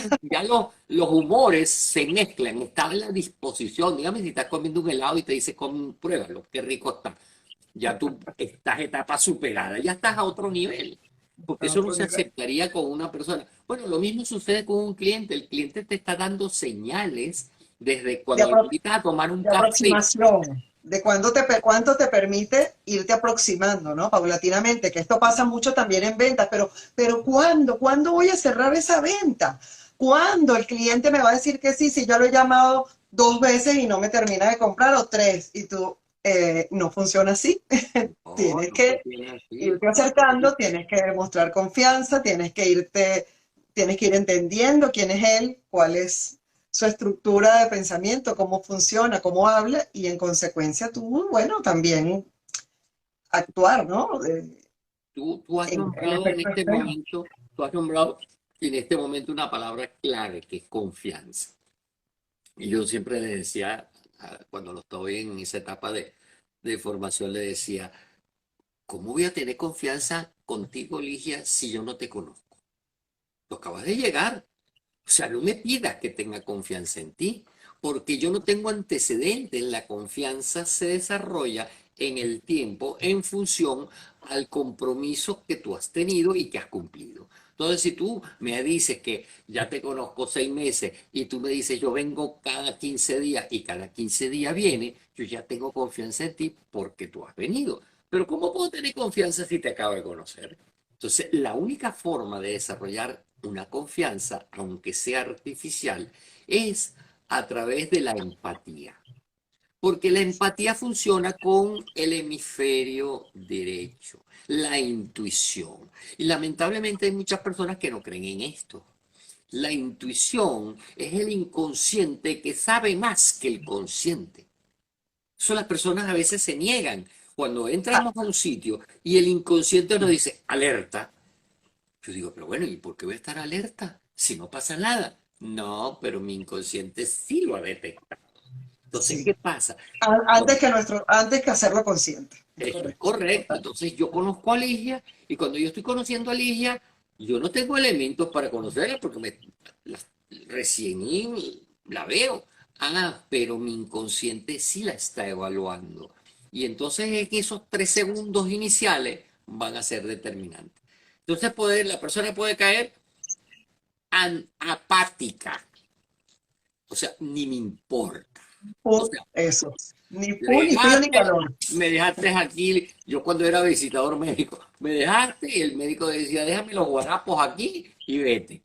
Speaker 2: los humores se mezclan, está en la disposición. Dígame si estás comiendo un helado y te dice, pruébalo, qué rico está. Ya tú estás etapa superada, ya estás a otro nivel. porque
Speaker 1: a
Speaker 2: eso no
Speaker 1: otro
Speaker 2: se
Speaker 1: nivel.
Speaker 2: aceptaría con una persona. Bueno, lo mismo sucede con un cliente. El cliente te está dando señales desde
Speaker 1: De,
Speaker 2: cuando lo
Speaker 1: apro-
Speaker 2: invitas a tomar un
Speaker 1: de
Speaker 2: café.
Speaker 1: aproximación, de cuánto te permite irte aproximando, ¿no? Paulatinamente, que esto pasa mucho también en ventas, pero ¿cuándo voy a cerrar esa venta? ¿Cuándo el cliente me va a decir que sí, si yo lo he llamado 2 veces y no me termina de comprar o 3? Y tú, no funciona así.
Speaker 2: No,
Speaker 1: Tienes
Speaker 2: no
Speaker 1: que
Speaker 2: funciona así.
Speaker 1: irte acercando, tienes que demostrar confianza, tienes que ir entendiendo quién es él, cuál es su estructura de pensamiento, cómo funciona, cómo habla, y en consecuencia tú, bueno, también actuar, ¿no?
Speaker 2: Tú has
Speaker 1: En
Speaker 2: nombrado en
Speaker 1: efecto
Speaker 2: este
Speaker 1: espejo.
Speaker 2: momento, tú has nombrado en este momento una palabra clave que es confianza. Y yo siempre le decía, cuando lo estoy en esa etapa de formación, le decía, ¿cómo voy a tener confianza contigo, Ligia, si yo no te conozco? Tú acabas de llegar. O sea, no me pidas que tenga confianza en ti, porque yo no tengo antecedentes. La confianza se desarrolla en el tiempo en función al compromiso que tú has tenido y que has cumplido. Entonces, si tú me dices que ya te conozco 6 meses y tú me dices yo vengo cada 15 días y cada 15 días viene, yo ya tengo confianza en ti porque tú has venido. Pero ¿cómo puedo tener confianza si te acabo de conocer? Entonces, la única forma de desarrollar una confianza, aunque sea artificial, es a través de la empatía. Porque la empatía funciona con el hemisferio derecho, la intuición. Y lamentablemente hay muchas personas que no creen en esto. La intuición es el inconsciente que sabe más que el consciente. Eso las personas a veces se niegan. Cuando
Speaker 1: Ah,
Speaker 2: entramos a un sitio y el inconsciente nos dice, alerta, yo digo, pero bueno, ¿y por qué voy a estar alerta si no pasa nada? No, pero mi inconsciente sí lo ha detectado. Entonces,
Speaker 1: sí.
Speaker 2: ¿qué pasa?
Speaker 1: Antes que hacerlo consciente. Es
Speaker 2: Esto es
Speaker 1: correcto.
Speaker 2: correcto.
Speaker 1: Total.
Speaker 2: Entonces, yo conozco a Ligia y cuando yo estoy conociendo a Ligia, yo no tengo elementos para conocerla porque la- recién la veo. Ah, pero mi inconsciente sí la está evaluando. Y entonces en esos 3 segundos iniciales van a ser determinantes. Entonces la persona puede caer apática. O sea, ni me importa. O sea,
Speaker 1: Eso. Ni fu, ni frío, ni
Speaker 2: dejaste,
Speaker 1: calor.
Speaker 2: me dejaste aquí. Yo cuando era visitador médico, me dejaste y el médico decía, déjame los guarapos aquí y vete.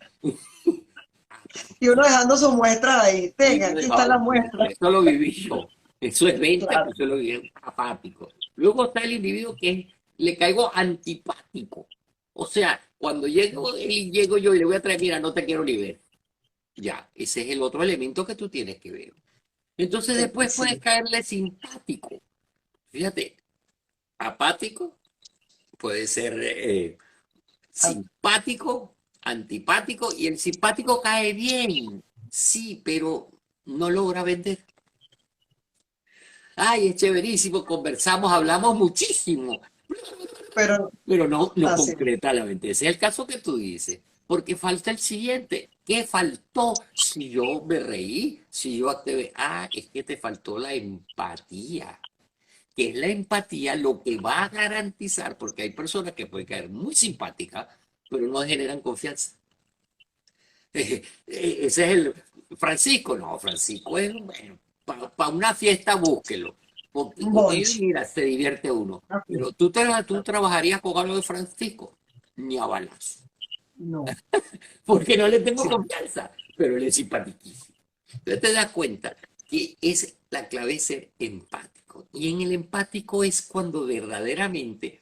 Speaker 1: Y uno dejando sus muestras ahí.
Speaker 2: Y
Speaker 1: Tenga,
Speaker 2: me
Speaker 1: aquí está
Speaker 2: dejaba,
Speaker 1: la muestra.
Speaker 2: eso lo viví yo. Eso es venta,
Speaker 1: Claro.
Speaker 2: pues eso lo viví apático. Luego está el individuo le caigo antipático. O sea, cuando llego yo y le voy a traer, mira, no te quiero ni ver. Ya, ese es el otro elemento que tú tienes que ver. Entonces después puedes
Speaker 1: Sí.
Speaker 2: caerle simpático. Fíjate, apático, puede ser
Speaker 1: Ah,
Speaker 2: simpático, antipático, y el simpático cae bien, sí, pero no logra vender. Ay, es chéverísimo, conversamos, hablamos muchísimo,
Speaker 1: pero
Speaker 2: pero no
Speaker 1: así.
Speaker 2: concreta la venta. Ese es el caso que tú dices, porque falta el siguiente. ¿Qué faltó? Si yo me reí, si yo activé, es que te faltó la empatía. Que es la empatía lo que va a garantizar, porque hay personas que pueden caer muy simpáticas, pero no generan confianza. Ese es el Francisco, no, Francisco es, bueno, para una fiesta búsquelo, porque
Speaker 1: Un
Speaker 2: con él,
Speaker 1: bonche.
Speaker 2: mira, se divierte uno.
Speaker 1: Así.
Speaker 2: Pero tú trabajarías con algo de Francisco, ni a balas,
Speaker 1: No.
Speaker 2: porque no le tengo
Speaker 1: Sí.
Speaker 2: confianza, pero él es simpaticísimo. Entonces te das cuenta que es la clave es ser empático. Y en el empático es cuando verdaderamente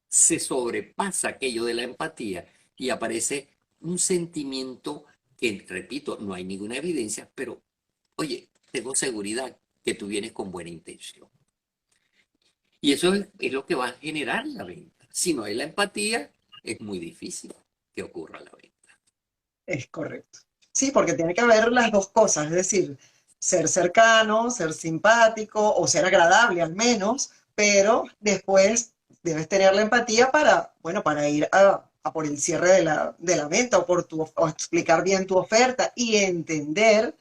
Speaker 2: se sobrepasa aquello de la empatía y aparece un sentimiento que, repito, no hay ninguna evidencia, pero, oye, tengo seguridad que tú vienes con buena intención. Y eso es lo que va a generar la venta. Si no hay la empatía, es muy difícil que ocurra la venta.
Speaker 1: Es correcto. Sí, porque tiene que haber las dos cosas, es decir, ser cercano, ser simpático o ser agradable al menos, pero después debes tener la empatía para, bueno, para ir a por el cierre de la venta o explicar bien tu oferta y entender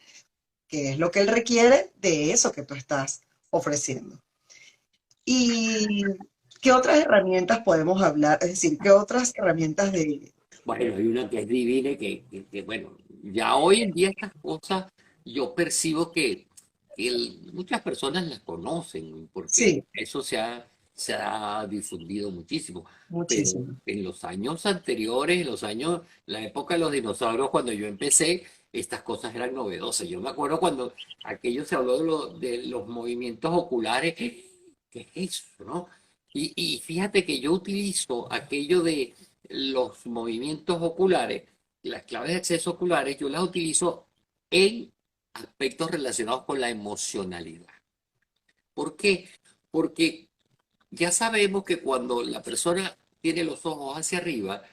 Speaker 1: qué es lo que él requiere de eso que tú estás ofreciendo. ¿Y ¿qué otras herramientas podemos hablar? Es decir, ¿qué otras herramientas de...
Speaker 2: Bueno, hay una que es divina y bueno, ya hoy en día estas cosas yo percibo que muchas personas las conocen porque
Speaker 1: Sí,
Speaker 2: eso se ha difundido muchísimo. Pero
Speaker 1: muchísimo.
Speaker 2: en los años anteriores, la época de los dinosaurios, cuando yo empecé, estas cosas eran novedosas. Yo me acuerdo cuando aquello se habló de los movimientos oculares. ¿Qué es eso, no? Y fíjate que yo utilizo aquello de los movimientos oculares, las claves de acceso oculares, yo las utilizo en aspectos relacionados con la emocionalidad. ¿Por qué? Porque ya sabemos que cuando la persona tiene los ojos hacia arriba,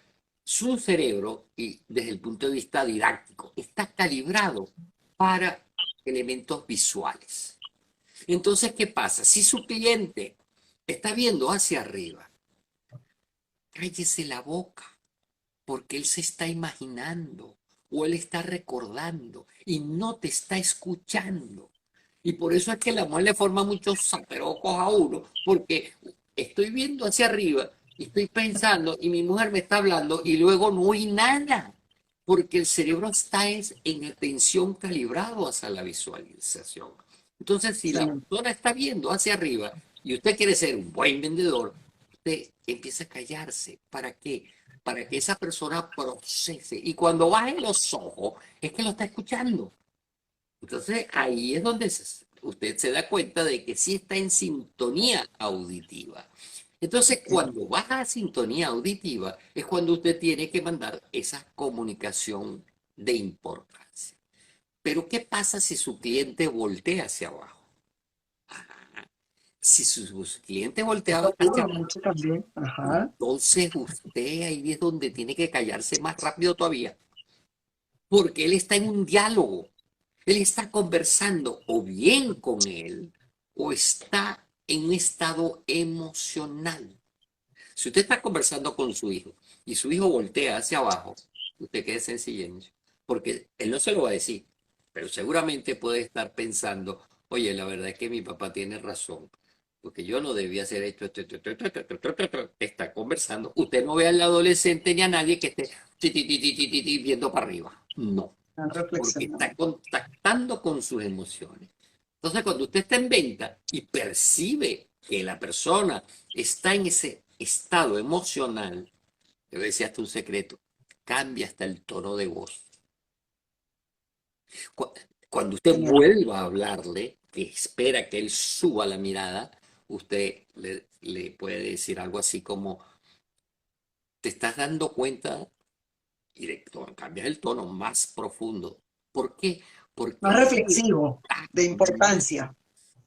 Speaker 2: su cerebro, y desde el punto de vista didáctico, está calibrado para elementos visuales. Entonces, ¿qué pasa? Si su cliente está viendo hacia arriba, cállese la boca porque él se está imaginando o él está recordando y no te está escuchando. Y por eso es que la mujer le forma muchos zaperocos a uno, porque estoy viendo hacia arriba y estoy pensando y mi mujer me está hablando y luego no oí nada, porque el cerebro está en atención calibrado hacia la visualización. Entonces, si la
Speaker 1: Claro,
Speaker 2: persona está viendo hacia arriba y usted quiere ser un buen vendedor, usted empieza a callarse. ¿Para qué? Para que esa persona procese. Y cuando baje los ojos, es que lo está escuchando. Entonces ahí es donde usted se da cuenta de que sí está en sintonía auditiva. Entonces,
Speaker 1: ok.
Speaker 2: cuando baja a sintonía auditiva, es cuando usted tiene que mandar esa comunicación de importancia. Pero, ¿qué pasa si su cliente voltea hacia abajo? Si su cliente voltea
Speaker 1: Eso
Speaker 2: hacia
Speaker 1: ocurre
Speaker 2: abajo,
Speaker 1: mucho también. Ajá.
Speaker 2: entonces usted ahí es donde tiene que callarse más rápido todavía, porque él está en un diálogo. Él está conversando o bien con él o está en un estado emocional. Si usted está conversando con su hijo y su hijo voltea hacia abajo, usted quédese en silencio, porque él no se lo va a decir, pero seguramente puede estar pensando, oye, la verdad es que mi papá tiene razón, porque yo no debía hacer esto. Está conversando. Usted no ve al adolescente ni a nadie que esté viendo para arriba. No,
Speaker 1: Están
Speaker 2: porque
Speaker 1: reflexionando.
Speaker 2: está contactando con sus emociones. Entonces, cuando usted está en venta y percibe que la persona está en ese estado emocional, le voy a decir hasta un secreto, cambia hasta el tono de voz. Cu- Cuando usted
Speaker 1: Genial.
Speaker 2: vuelva a hablarle, que espera que él suba la mirada, usted le puede decir algo así como, ¿te estás dando cuenta? Y cambias el tono más profundo. ¿Por qué?
Speaker 1: Más
Speaker 2: Porque
Speaker 1: reflexivo, de importancia.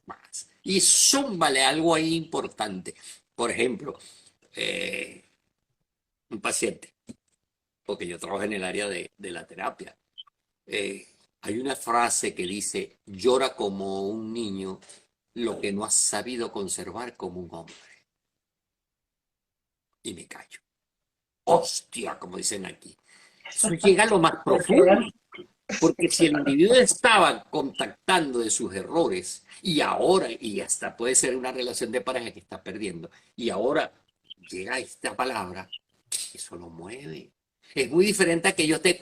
Speaker 2: más. Y súmale algo ahí importante. Por ejemplo, eh, un paciente, porque yo trabajo en el área de la terapia. eh, Hay una frase que dice, llora como un niño lo que no has sabido conservar como un hombre. Y me callo. Hostia, como dicen aquí. Eso llega a lo más
Speaker 1: Porque
Speaker 2: profundo. Porque si el individuo estaba contactando de sus errores y ahora, y hasta puede ser una relación de pareja que está perdiendo, y ahora llega esta palabra, eso lo mueve. Es muy diferente a que yo esté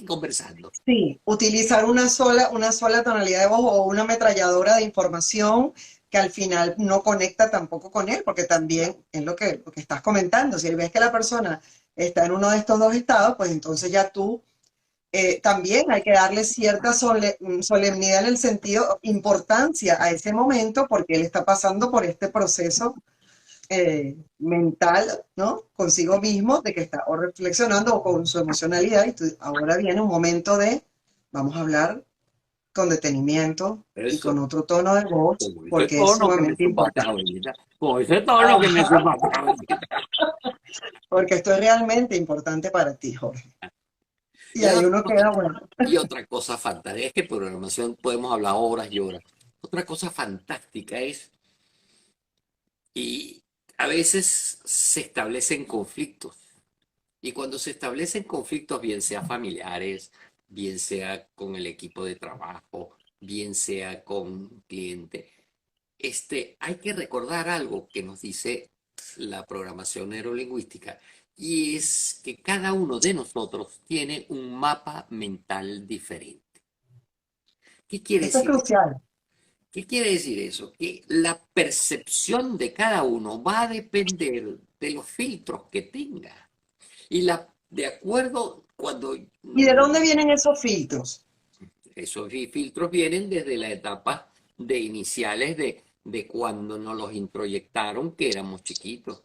Speaker 2: conversando.
Speaker 1: sí, utilizar una sola tonalidad de voz o una ametralladora de información que al final no conecta tampoco con él, porque también es lo que estás comentando. Si ves que la persona está en uno de estos dos estados, pues entonces ya tú también hay que darle cierta solemnidad en el sentido, importancia a ese momento, porque él está pasando por este proceso mental, ¿no? Consigo mismo, de que está o reflexionando o con su emocionalidad, y ahora viene un momento de, vamos a hablar con detenimiento y con
Speaker 2: Eso,
Speaker 1: otro tono de voz,
Speaker 2: como ese
Speaker 1: porque es
Speaker 2: tono que me
Speaker 1: sumamente
Speaker 2: sumaste
Speaker 1: importante.
Speaker 2: ahorita, como ese tono que me
Speaker 1: Ajá,
Speaker 2: sumaste ahorita.
Speaker 1: porque esto es realmente importante para ti, Jorge. Y
Speaker 2: Y
Speaker 1: ahí
Speaker 2: otra
Speaker 1: uno
Speaker 2: cosa,
Speaker 1: queda, bueno,
Speaker 2: y otra cosa fantástica, es que programación podemos hablar horas y horas. Otra cosa fantástica es, y a veces se establecen conflictos. Y cuando se establecen conflictos, bien sea familiares, bien sea con el equipo de trabajo, bien sea con un cliente, hay que recordar algo que nos dice la programación neurolingüística, y es que cada uno de nosotros tiene un mapa mental diferente. ¿Qué quiere
Speaker 1: Eso es
Speaker 2: decir eso?
Speaker 1: crucial.
Speaker 2: ¿Qué quiere decir eso? Que la percepción de cada uno va a depender de los filtros que tenga. De acuerdo, cuando
Speaker 1: ¿Y de dónde vienen esos filtros?
Speaker 2: esos filtros vienen desde la etapa de iniciales de cuando nos los introyectaron que éramos chiquitos.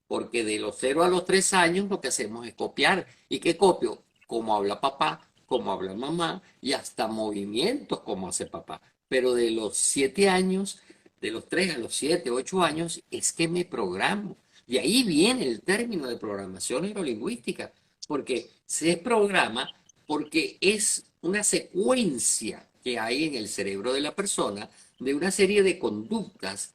Speaker 2: Porque de los 0 a los 3 años lo que hacemos es copiar. ¿Y qué copio? Cómo habla papá, cómo habla mamá y hasta movimientos como hace papá. Pero de los 7 años, de los 3 a los 7, 8 años, es que me programo. De ahí viene el término de programación neurolingüística, porque se programa porque es una secuencia que hay en el cerebro de la persona de una serie de conductas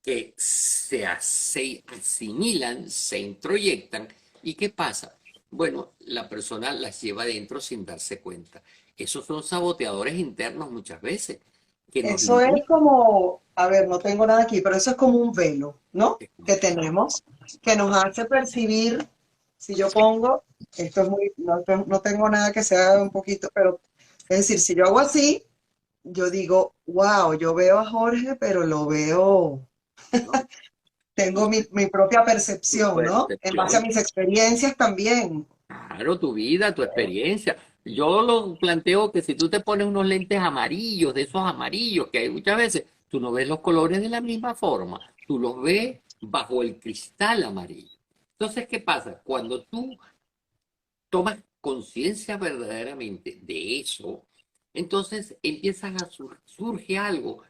Speaker 2: que se asimilan, se introyectan. ¿Y qué pasa? Bueno, la persona las lleva dentro sin darse cuenta. Esos son saboteadores internos muchas veces, que nos
Speaker 1: Eso es
Speaker 2: limitan.
Speaker 1: como, a ver, no tengo nada aquí, pero eso es como un velo, ¿no? Que tenemos, que nos hace percibir, si yo pongo, esto es muy, no tengo nada que sea un poquito, pero es decir, si yo hago así, yo digo, wow, yo veo a Jorge, pero lo veo,
Speaker 2: ¿No?
Speaker 1: tengo
Speaker 2: Y
Speaker 1: mi propia
Speaker 2: tu
Speaker 1: percepción, ¿no? En base a
Speaker 2: percepción,
Speaker 1: mis experiencias también.
Speaker 2: claro, tu vida, tu experiencia. Yo lo planteo que si tú te pones unos lentes amarillos, de esos amarillos que hay muchas veces, tú no ves los colores de la misma forma, tú los ves bajo el cristal amarillo. Entonces, ¿qué pasa? Cuando tú tomas conciencia verdaderamente de eso, entonces surge algo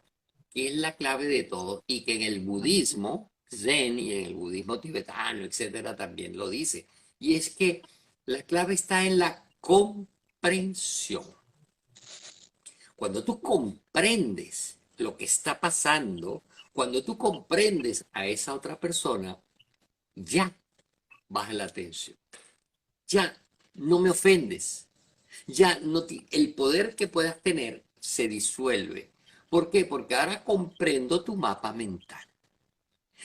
Speaker 2: que es la clave de todo y que en el budismo zen y en el budismo tibetano, etcétera, también lo dice. Y es que la clave está en la comprensión. Cuando tú comprendes lo que está pasando, cuando tú comprendes a esa otra persona, ya baja la tensión, ya no me ofendes, ya no el poder que puedas tener se disuelve. ¿Por qué? Porque ahora comprendo tu mapa mental.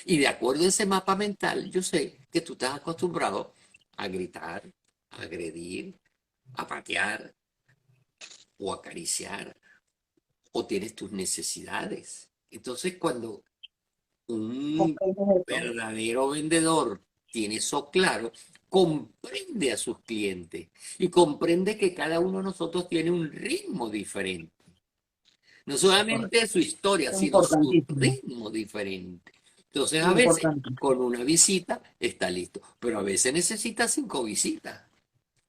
Speaker 2: Y de acuerdo a ese mapa mental, yo sé que tú estás acostumbrado a gritar, a agredir, a patear o acariciar, o tienes tus necesidades. Entonces, cuando un
Speaker 1: ¿Comprendes eso?
Speaker 2: verdadero vendedor tiene eso claro, comprende a sus clientes y comprende que cada uno de nosotros tiene un ritmo diferente. No
Speaker 1: Correcto.
Speaker 2: solamente su historia, sino su
Speaker 1: Importantísimo,
Speaker 2: ritmo diferente. Entonces, a veces
Speaker 1: importante.
Speaker 2: con una visita está listo, pero a veces necesita 5 visitas,
Speaker 1: Así.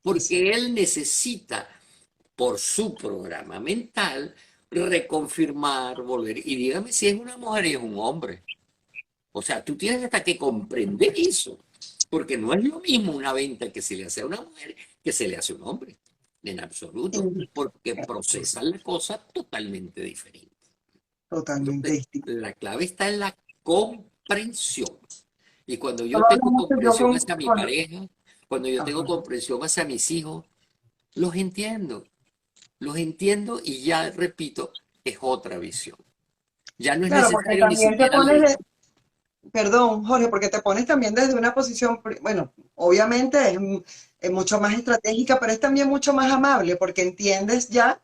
Speaker 2: porque él necesita, por su programa mental, reconfirmar, volver. Y dígame si es una mujer y es un hombre. O sea, tú tienes hasta que comprender eso, porque no es lo mismo una venta que se le hace a una mujer que se le hace a un hombre, en absoluto,
Speaker 1: Y-
Speaker 2: porque procesan la cosa totalmente diferente.
Speaker 1: Totalmente
Speaker 2: Entonces,
Speaker 1: distinto.
Speaker 2: la clave está en la comprensión. Y cuando
Speaker 1: Solo
Speaker 2: yo
Speaker 1: hablo
Speaker 2: tengo
Speaker 1: mucho yo
Speaker 2: comprensión hacia mi
Speaker 1: con-
Speaker 2: pareja, cuando yo tengo
Speaker 1: ajá.
Speaker 2: comprensión hacia mis hijos, los los entiendo y ya, repito, es otra visión. Ya no es
Speaker 1: Claro, porque
Speaker 2: necesario ni
Speaker 1: también te
Speaker 2: siquiera
Speaker 1: pones,
Speaker 2: leer.
Speaker 1: perdón, Jorge, porque te pones también desde una posición, bueno, obviamente es mucho más estratégica, pero es también mucho más amable, porque entiendes ya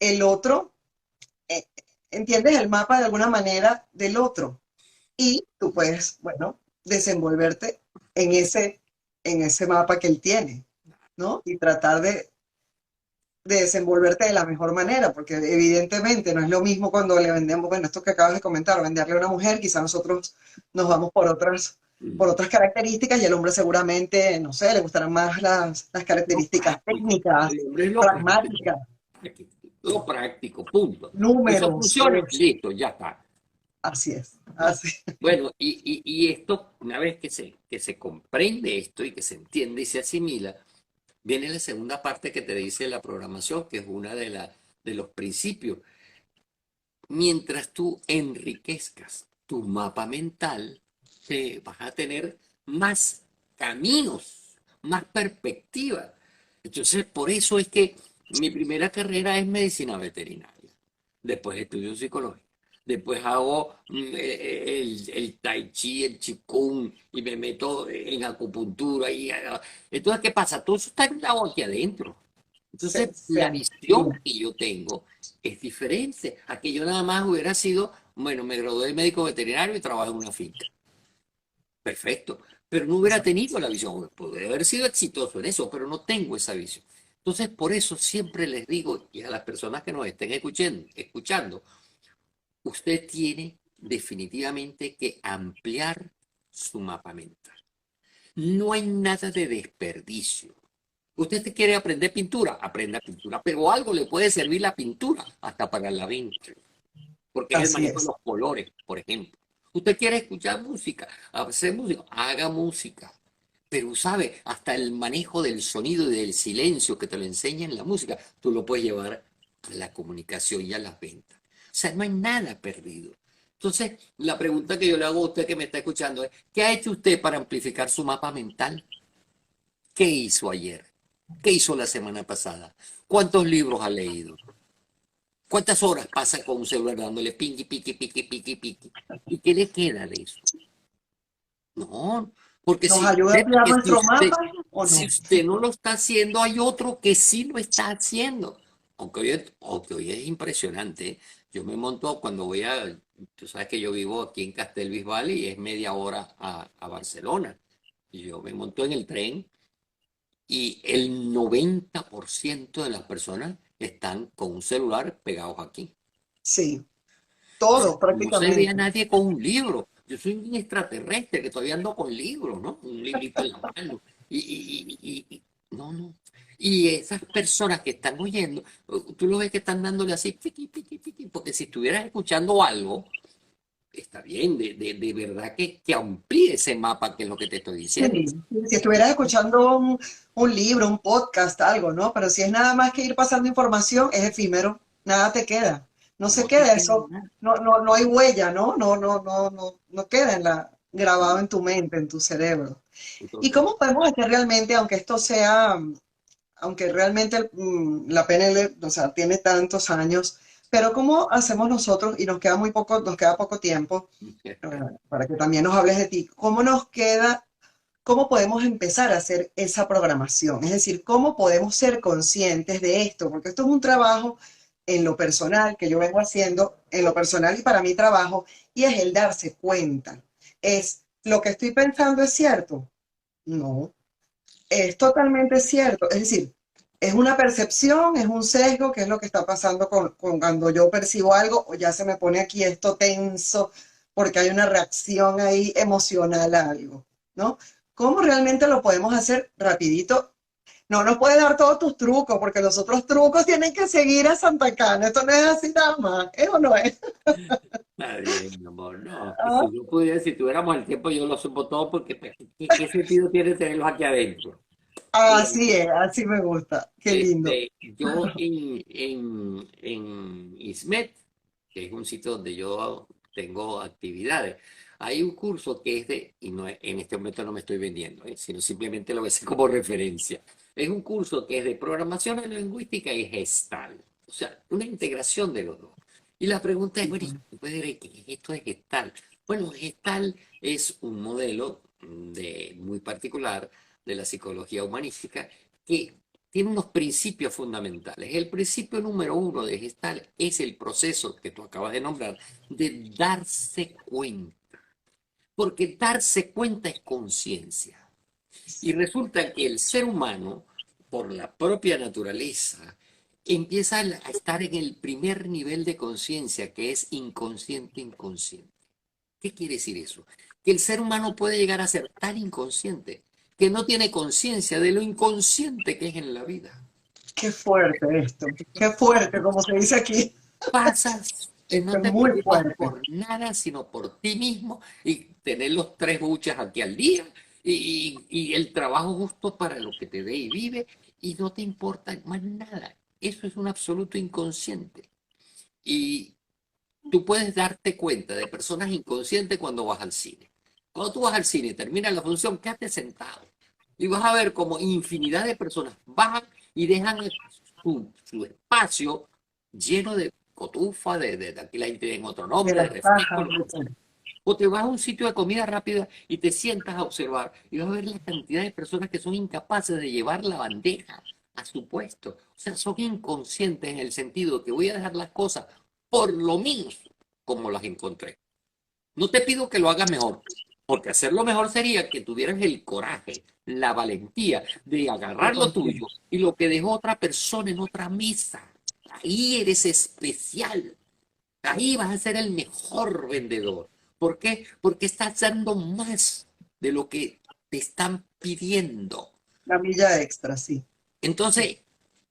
Speaker 1: el otro, eh, entiendes el mapa de alguna manera del otro. Y tú puedes, bueno, desenvolverte en ese mapa que él tiene, ¿no? Y tratar de desenvolverte de la mejor manera, porque evidentemente no es lo mismo cuando le vendemos, bueno, esto que acabas de comentar, venderle a una mujer, quizá nosotros nos vamos por otras características y el hombre seguramente, no sé, le gustarán más las
Speaker 2: Lo
Speaker 1: características
Speaker 2: práctico.
Speaker 1: técnicas,
Speaker 2: El hombre es lo práctico.
Speaker 1: pragmáticas,
Speaker 2: Lo práctico, punto. Eso
Speaker 1: números,
Speaker 2: funciona, listo, ya está.
Speaker 1: así es,
Speaker 2: ¿No?
Speaker 1: así.
Speaker 2: Bueno, y esto, una vez que se comprende esto y que se entiende y se asimila, viene la segunda parte que te dice la programación, que es una de los principios. Mientras tú enriquezcas tu mapa mental, vas a tener más caminos, más perspectivas. Entonces, por eso es que mi primera carrera es medicina veterinaria. Después estudio psicología. después hago el tai chi, el qigong y me meto en acupuntura. Entonces, ¿qué pasa? Todo eso está en la aquí adentro. Entonces, la visión
Speaker 1: Sencillo.
Speaker 2: que yo tengo es diferente a que yo nada más hubiera sido, bueno, me gradué de médico veterinario y trabajo en una finca. Perfecto. Pero no hubiera tenido la visión. Podría haber sido exitoso en eso, pero no tengo esa visión. Entonces, por eso siempre les digo, y a las personas que nos estén escuchando, usted tiene definitivamente que ampliar su mapa mental. No hay nada de desperdicio. Usted te quiere aprender pintura, aprenda pintura, pero algo le puede servir la pintura hasta para la venta, porque es el
Speaker 1: Así
Speaker 2: manejo de
Speaker 1: es.
Speaker 2: los colores, por ejemplo. Usted quiere escuchar música, hacer música, haga música. Pero sabe, hasta el manejo del sonido y del silencio que te lo enseña en la música, tú lo puedes llevar a la comunicación y a las ventas. O sea, no hay nada perdido. Entonces, la pregunta que yo le hago a usted que me está escuchando es, ¿qué ha hecho usted para amplificar su mapa mental? ¿Qué hizo ayer? ¿Qué hizo la semana pasada? ¿Cuántos libros ha leído? ¿Cuántas horas pasa con un celular dándole piqui, piqui, piqui, piqui, piqui? ¿Y qué le queda de eso? No, porque
Speaker 1: ¿Nos
Speaker 2: si,
Speaker 1: ayuda a
Speaker 2: sepa
Speaker 1: ampliar
Speaker 2: que
Speaker 1: nuestro mapa o
Speaker 2: si
Speaker 1: no?
Speaker 2: usted no lo está haciendo, hay otro que sí lo está haciendo. Aunque hoy es impresionante. ¿Eh? Yo me monto cuando voy a, tú sabes que yo vivo aquí en Castelbisbal y es media hora a Barcelona. Y yo me monto en el tren y el 90% de las personas están con un celular pegados aquí.
Speaker 1: Sí,
Speaker 2: O sea,
Speaker 1: todo
Speaker 2: no se ve a
Speaker 1: prácticamente.
Speaker 2: nadie con un libro. Yo soy un extraterrestre que todavía ando con libros, ¿no? Un librito en la mano. No, no. Y esas personas que están oyendo, tú lo ves que están dándole así, piqui, piqui, piqui, porque si estuvieras escuchando algo, está bien, de verdad que amplíe ese mapa, que es lo que te estoy diciendo.
Speaker 1: Sí, si estuvieras escuchando un libro, un podcast, algo, ¿no? Pero si es nada más que ir pasando información, es efímero, nada te queda. No se
Speaker 2: No te
Speaker 1: queda
Speaker 2: queda
Speaker 1: eso,
Speaker 2: nada.
Speaker 1: no hay huella, ¿no? No queda grabado en tu mente, en tu cerebro. ¿Y
Speaker 2: Entonces,
Speaker 1: cómo podemos hacer realmente, aunque esto sea, aunque realmente la PNL, o sea, tiene tantos años, pero cómo hacemos nosotros, y nos queda muy poco, nos queda poco tiempo, para que también nos hables de ti, cómo nos queda, cómo podemos empezar a hacer esa programación? Es decir, cómo podemos ser conscientes de esto, porque esto es un trabajo en lo personal que yo vengo haciendo, en lo personal y para mi trabajo, y es el darse cuenta. Es, ¿lo que estoy pensando es cierto? No, es totalmente cierto. Es decir, es una percepción, es un sesgo, que es lo que está pasando con cuando yo percibo algo, o ya se me pone aquí esto tenso, porque hay una reacción ahí emocional a algo, ¿no? ¿Cómo realmente lo podemos hacer rapidito? No nos puedes dar todos tus trucos, porque los otros trucos tienen que seguir a Santa Cana. Esto no es así nada más, ¿es o no es?
Speaker 2: está bien, mi amor, no. Y
Speaker 1: Ah,
Speaker 2: si yo pudiera, si tuviéramos el tiempo, yo lo supo todo, porque pues, ¿qué sentido tiene tenerlos aquí adentro? Mira,
Speaker 1: así es, así me gusta. Qué lindo.
Speaker 2: yo en ISMET, que es un sitio donde yo tengo actividades, hay un curso que es y no, en este momento no me estoy vendiendo, sino simplemente lo voy a hacer como referencia. Es un curso que es de programación lingüística y gestal, o sea, una integración de los dos. Y la pregunta es, bueno, ¿qué es esto de gestal? Bueno, gestal es un modelo muy particular de la psicología humanística que tiene unos principios fundamentales. El principio número uno de Gestalt es el proceso que tú acabas de nombrar de darse cuenta, porque darse cuenta es conciencia. Y resulta que el ser humano, por la propia naturaleza, empieza a estar en el primer nivel de conciencia, que es inconsciente inconsciente. ¿Qué quiere decir eso? Que el ser humano puede llegar a ser tan inconsciente que no tiene conciencia de lo inconsciente que es en la vida.
Speaker 1: Qué fuerte esto. Qué fuerte, como se dice aquí.
Speaker 2: Pasas,
Speaker 1: Esto
Speaker 2: no
Speaker 1: es
Speaker 2: te
Speaker 1: muy
Speaker 2: preocupas
Speaker 1: fuerte.
Speaker 2: por nada, sino por ti mismo y tener los tres buches aquí al día y el trabajo justo para lo que te dé y vive y no te importa más nada. Eso es un absoluto inconsciente. Y tú puedes darte cuenta de personas inconscientes cuando vas al cine. Cuando tú vas al cine y termina la función, quédate sentado. Y vas a ver como infinidad de personas bajan y dejan su espacio lleno de cotufa, aquí la gente tiene otro
Speaker 1: De
Speaker 2: nombre, de
Speaker 1: las
Speaker 2: refresco,
Speaker 1: cajas,
Speaker 2: lo que sea. O te vas a un sitio de comida rápida y te sientas a observar y vas a ver la cantidad de personas que son incapaces de llevar la bandeja a su puesto. O sea, son inconscientes en el sentido de que voy a dejar las cosas por lo menos como las encontré. No te pido que lo hagas mejor, porque hacerlo mejor sería que tuvieras el coraje, la valentía de
Speaker 1: de
Speaker 2: agarrar lo tuyo
Speaker 1: conciencia.
Speaker 2: y lo que dejó otra persona en otra mesa. Ahí eres especial. Ahí vas a ser el mejor vendedor. ¿Por qué? Porque estás dando más de lo que te están pidiendo.
Speaker 1: La milla extra, sí.
Speaker 2: Entonces,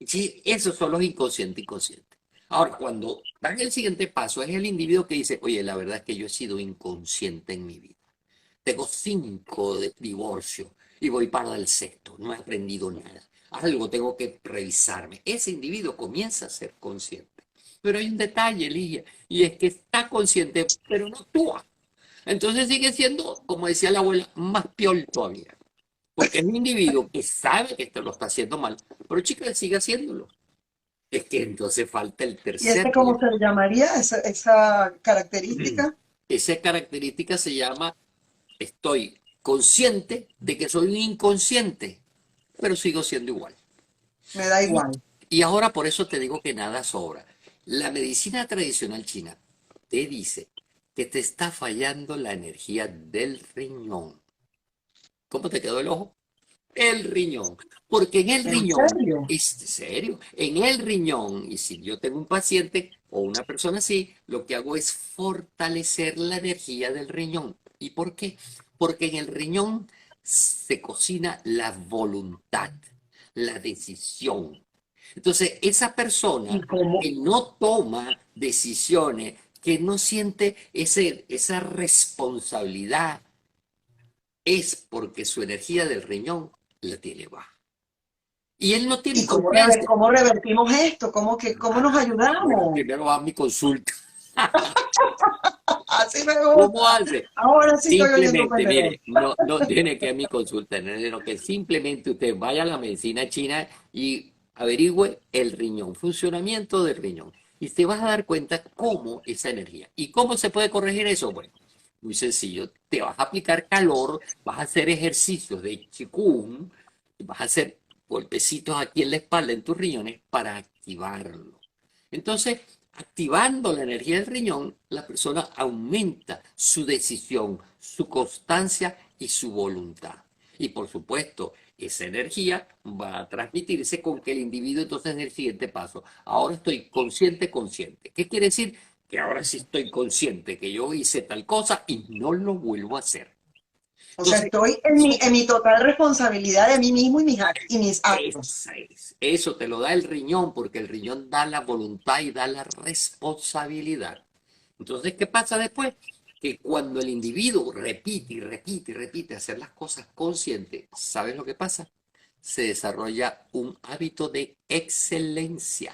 Speaker 2: sí, esos son los inconscientes inconscientes. Ahora, cuando dan el siguiente paso, es el individuo que dice, oye, la verdad es que yo he sido inconsciente en mi vida. Tengo 5 de divorcio y voy para el sexto. No he aprendido nada. Algo tengo que revisarme. Ese individuo comienza a ser consciente. Pero hay un detalle, Ligia, y es que está consciente, pero no actúa. Entonces sigue siendo, como decía la abuela, más peor todavía. Porque es un individuo que sabe que esto lo está haciendo mal, pero chica, sigue haciéndolo. Es que entonces falta el
Speaker 1: ¿Y este
Speaker 2: tercer
Speaker 1: cómo
Speaker 2: nivel.
Speaker 1: se le llamaría, esa característica?
Speaker 2: Esa característica se llama, estoy consciente de que soy un inconsciente, pero sigo siendo igual.
Speaker 1: Me da
Speaker 2: Y,
Speaker 1: igual.
Speaker 2: y ahora por eso te digo que nada sobra. La medicina tradicional china te dice que te está fallando la energía del riñón. ¿Cómo te quedó el ojo? El riñón. Porque en el
Speaker 1: ¿En
Speaker 2: riñón,
Speaker 1: serio?
Speaker 2: es serio, en el riñón, y si yo tengo un paciente o una persona así, lo que hago es fortalecer la energía del riñón. ¿Y por qué? Porque en el riñón se cocina la voluntad, la decisión. Entonces, esa
Speaker 1: ¿Y
Speaker 2: persona
Speaker 1: cómo?
Speaker 2: que no toma decisiones, que no siente esa responsabilidad, es porque su energía del riñón la tiene baja. Y él no tiene
Speaker 1: ¿Y cómo,
Speaker 2: confianza.
Speaker 1: cómo revertimos esto? ¿Cómo nos
Speaker 2: Bueno,
Speaker 1: ayudamos?
Speaker 2: primero va a mi consulta.
Speaker 1: Así me
Speaker 2: ¿Cómo
Speaker 1: gusta.
Speaker 2: hace?
Speaker 1: Ahora sí estoy oyendo un
Speaker 2: Simplemente,
Speaker 1: vendedor.
Speaker 2: mire, no tiene que ir a mi consulta, no, sino que simplemente usted vaya a la medicina china y averigüe el riñón, funcionamiento del riñón. Y te vas a dar cuenta cómo esa energía. ¿Y cómo se puede corregir eso? Bueno, muy sencillo. Te vas a aplicar calor, vas a hacer ejercicios de Qigong, vas a hacer golpecitos aquí en la espalda, en tus riñones, para activarlo. Entonces, activando la energía del riñón, la persona aumenta su decisión, su constancia y su voluntad. Y por supuesto, esa energía va a transmitirse con que el individuo entonces en el siguiente paso, ahora estoy consciente, consciente. ¿Qué quiere decir? Que ahora sí estoy consciente que yo hice tal cosa y no lo vuelvo a hacer.
Speaker 1: O sea,
Speaker 2: Entonces,
Speaker 1: estoy en mi total responsabilidad de mí mismo y y mis actos.
Speaker 2: eso te lo da el riñón, porque el riñón da la voluntad y da la responsabilidad. Entonces, ¿qué pasa después? Que cuando el individuo repite y repite y repite hacer las cosas conscientes, ¿sabes lo que pasa? Se desarrolla un hábito de excelencia.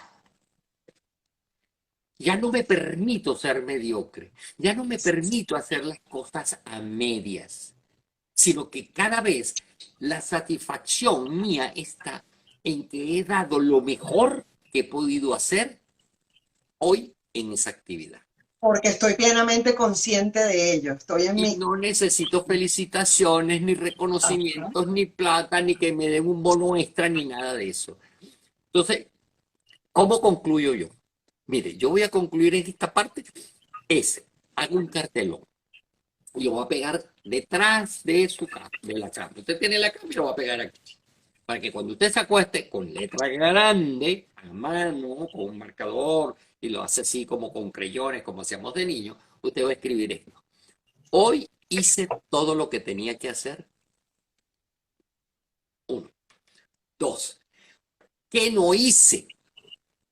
Speaker 2: Ya no me permito ser mediocre, ya no me permito hacer las cosas a medias, sino que cada vez la satisfacción mía está en que he dado lo mejor que he podido hacer hoy en esa actividad.
Speaker 1: Porque estoy plenamente consciente de ello. Estoy en
Speaker 2: Y
Speaker 1: mi...
Speaker 2: no necesito felicitaciones, ni
Speaker 1: Ajá.
Speaker 2: reconocimientos, ni plata, ni que me den un bono extra, ni nada de eso. Entonces, ¿cómo concluyo yo? Mire, yo voy a concluir en esta parte. Hago un cartelón y lo voy a pegar detrás de su cama, de la cama. Usted tiene la cama y lo va a pegar aquí. Para que cuando usted se acueste con letra grande, a mano, con un marcador, y lo hace así como con creyones, como hacíamos de niño, usted va a escribir esto. Hoy hice todo lo que tenía que hacer. Uno. Dos. ¿Qué no hice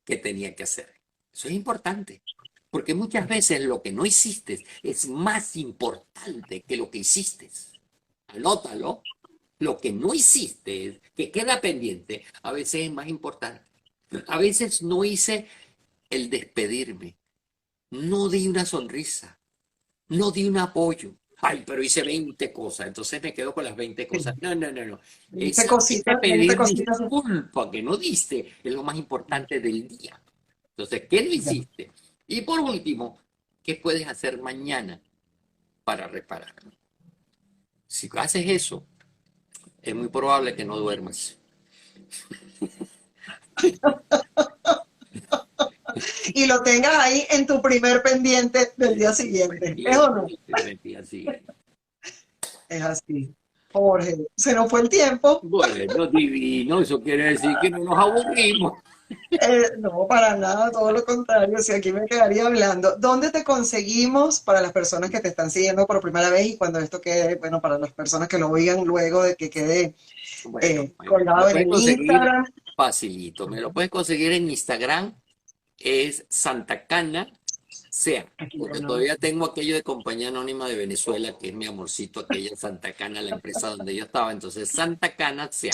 Speaker 2: que tenía que hacer? Eso es importante. Porque muchas veces lo que no hiciste es más importante que lo que hiciste. Anótalo. Lo que no hiciste, que queda pendiente, a veces es más importante. A veces no hice el despedirme, no di una sonrisa, no di un apoyo. Ay, pero hice 20 cosas, entonces me quedo con las 20 cosas.
Speaker 1: Sí.
Speaker 2: No, no, no, no.
Speaker 1: Hice
Speaker 2: Ese
Speaker 1: cositas, hice
Speaker 2: pedir
Speaker 1: cositas.
Speaker 2: disculpa que no diste es lo más importante del día. Entonces, ¿qué no hiciste? Y por último, ¿qué puedes hacer mañana para repararlo? Si haces eso, es muy probable que no duermas.
Speaker 1: Y lo tengas ahí en tu primer pendiente del día siguiente. ¿Es o no?
Speaker 2: El día siguiente.
Speaker 1: Es así. Jorge, se nos fue el tiempo.
Speaker 2: Bueno, divino, eso quiere decir que no nos aburrimos.
Speaker 1: No, para nada, todo lo contrario. Si aquí me quedaría hablando. ¿Dónde te conseguimos para las personas que te están siguiendo por primera vez y cuando esto quede, bueno, para las personas que lo oigan luego de que quede
Speaker 2: Bueno, me
Speaker 1: colgado
Speaker 2: lo
Speaker 1: en
Speaker 2: puedes
Speaker 1: el
Speaker 2: conseguir
Speaker 1: Instagram?
Speaker 2: facilito. Me lo puedes conseguir en Instagram, es Santa Cana Sea,
Speaker 1: Aquí
Speaker 2: porque
Speaker 1: no.
Speaker 2: todavía tengo aquello de Compañía Anónima de Venezuela, que es mi amorcito, aquella Santa Cana, la empresa donde yo estaba. Entonces, Santa Cana Sea.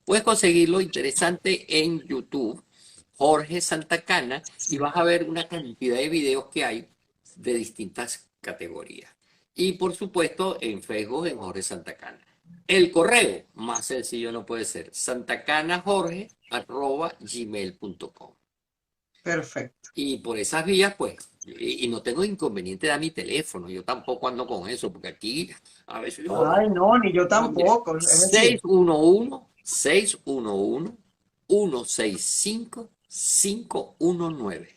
Speaker 2: Puedes conseguirlo interesante en YouTube, Jorge Santa Cana, y vas a ver una cantidad de videos que hay de distintas categorías. Y por supuesto en Facebook en Jorge Santa Cana. El correo, más sencillo no puede ser, santacanajorge@gmail.com.
Speaker 1: Perfecto.
Speaker 2: Y por esas vías, pues, y no tengo inconveniente de dar mi teléfono, yo tampoco ando con eso, porque aquí a veces yo,
Speaker 1: Ay, no, ni yo
Speaker 2: mira,
Speaker 1: tampoco. Es decir,
Speaker 2: 611-611-165-519.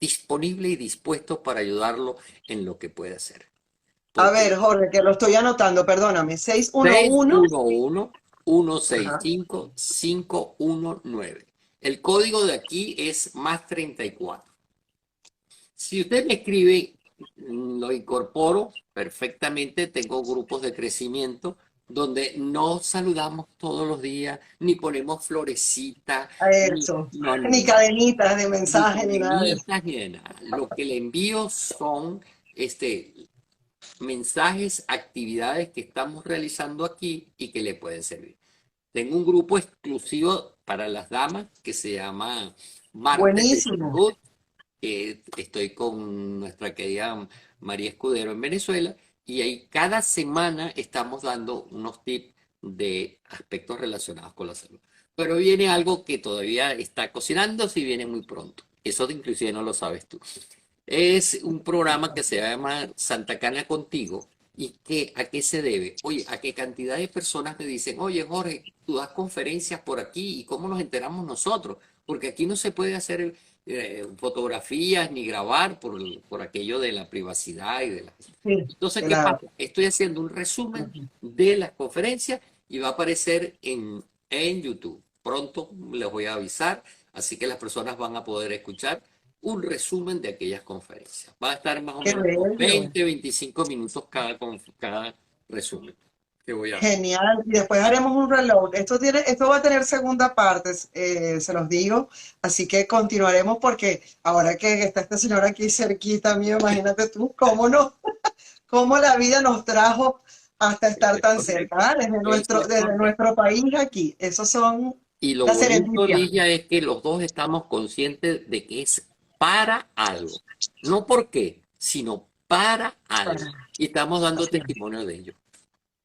Speaker 2: Disponible y dispuesto para ayudarlo en lo que pueda hacer.
Speaker 1: a
Speaker 2: Porque
Speaker 1: ver, Jorge, que lo estoy anotando, perdóname. 611.
Speaker 2: 611
Speaker 1: Ajá.
Speaker 2: cinco 519. El código de aquí es +34. Si usted me escribe, lo incorporo perfectamente. Tengo grupos de crecimiento donde no saludamos todos los días, ni ponemos florecita,
Speaker 1: A
Speaker 2: ni,
Speaker 1: eso.
Speaker 2: no, no,
Speaker 1: Ni
Speaker 2: no,
Speaker 1: cadenitas de
Speaker 2: ni
Speaker 1: mensaje ni nada de eso.
Speaker 2: cadenitas ni de nada. Lo que le envío son mensajes, actividades que estamos realizando aquí y que le pueden servir. Tengo un grupo exclusivo para las damas que se llama Martes de
Speaker 1: Buenísimo.
Speaker 2: Salud. Estoy con nuestra querida María Escudero en Venezuela y ahí cada semana estamos dando unos tips de aspectos relacionados con la salud. Pero viene algo que todavía está cocinándose y viene muy pronto. Eso inclusive no lo sabes tú. Es un programa que se llama Santa Cana Contigo. ¿Y a qué se debe? Oye, a qué cantidad de personas me dicen, oye Jorge, tú das conferencias por aquí y cómo nos enteramos nosotros, porque aquí no se puede hacer fotografías ni grabar por aquello de la privacidad y de la...
Speaker 1: Sí,
Speaker 2: Entonces, ¿qué
Speaker 1: claro.
Speaker 2: pasa? Estoy haciendo un resumen de las conferencias y va a aparecer en YouTube. Pronto les voy a avisar, así que las personas van a poder escuchar un resumen de aquellas conferencias. Va a estar más o
Speaker 1: Qué
Speaker 2: menos unos
Speaker 1: bello.
Speaker 2: 20, 25 minutos cada resumen que voy a dar.
Speaker 1: Genial. Y después haremos un reload. Esto va a tener segunda parte, se los digo. Así que continuaremos porque ahora que está este señor aquí cerquita mío, imagínate tú, cómo no, cómo la vida nos trajo hasta
Speaker 2: Eso
Speaker 1: estar
Speaker 2: es
Speaker 1: tan cerca,
Speaker 2: correcto.
Speaker 1: ¿ah?
Speaker 2: Eso es
Speaker 1: Desde
Speaker 2: correcto.
Speaker 1: nuestro país aquí. Esos son
Speaker 2: Y lo
Speaker 1: la
Speaker 2: bonito,
Speaker 1: serendipia.
Speaker 2: Ligia, es que los dos estamos conscientes de que es para algo. No por qué, sino para algo. Y estamos dando
Speaker 1: Así es,
Speaker 2: testimonio de ello.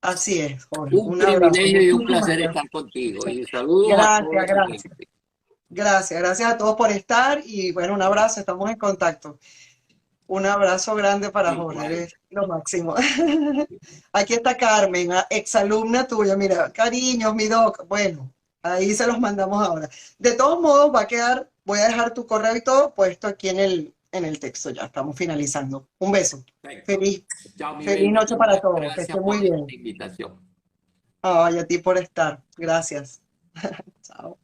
Speaker 1: así es, Jorge.
Speaker 2: Un
Speaker 1: Un abrazo.
Speaker 2: privilegio y un
Speaker 1: Muchísimas
Speaker 2: placer
Speaker 1: gracias.
Speaker 2: estar contigo. Y saludos a toda
Speaker 1: Gracias,
Speaker 2: tu
Speaker 1: gracias.
Speaker 2: gente.
Speaker 1: Gracias, gracias a todos por estar y bueno, un abrazo, estamos en contacto. Un abrazo grande para Jorge,
Speaker 2: Igual.
Speaker 1: eres lo máximo. Aquí está Carmen, exalumna tuya, mira, cariños, mi doc. Bueno, ahí se los mandamos ahora. De todos modos, va a quedar, voy a dejar tu correo y todo puesto aquí en el texto, ya estamos finalizando. Un beso.
Speaker 2: Perfecto.
Speaker 1: Feliz,
Speaker 2: Chao, mi
Speaker 1: feliz
Speaker 2: bella.
Speaker 1: noche
Speaker 2: Y
Speaker 1: para
Speaker 2: muchas
Speaker 1: todos, que
Speaker 2: gracias
Speaker 1: esté muy
Speaker 2: por la
Speaker 1: bien.
Speaker 2: invitación.
Speaker 1: Ay, a ti por estar. Gracias. Chao.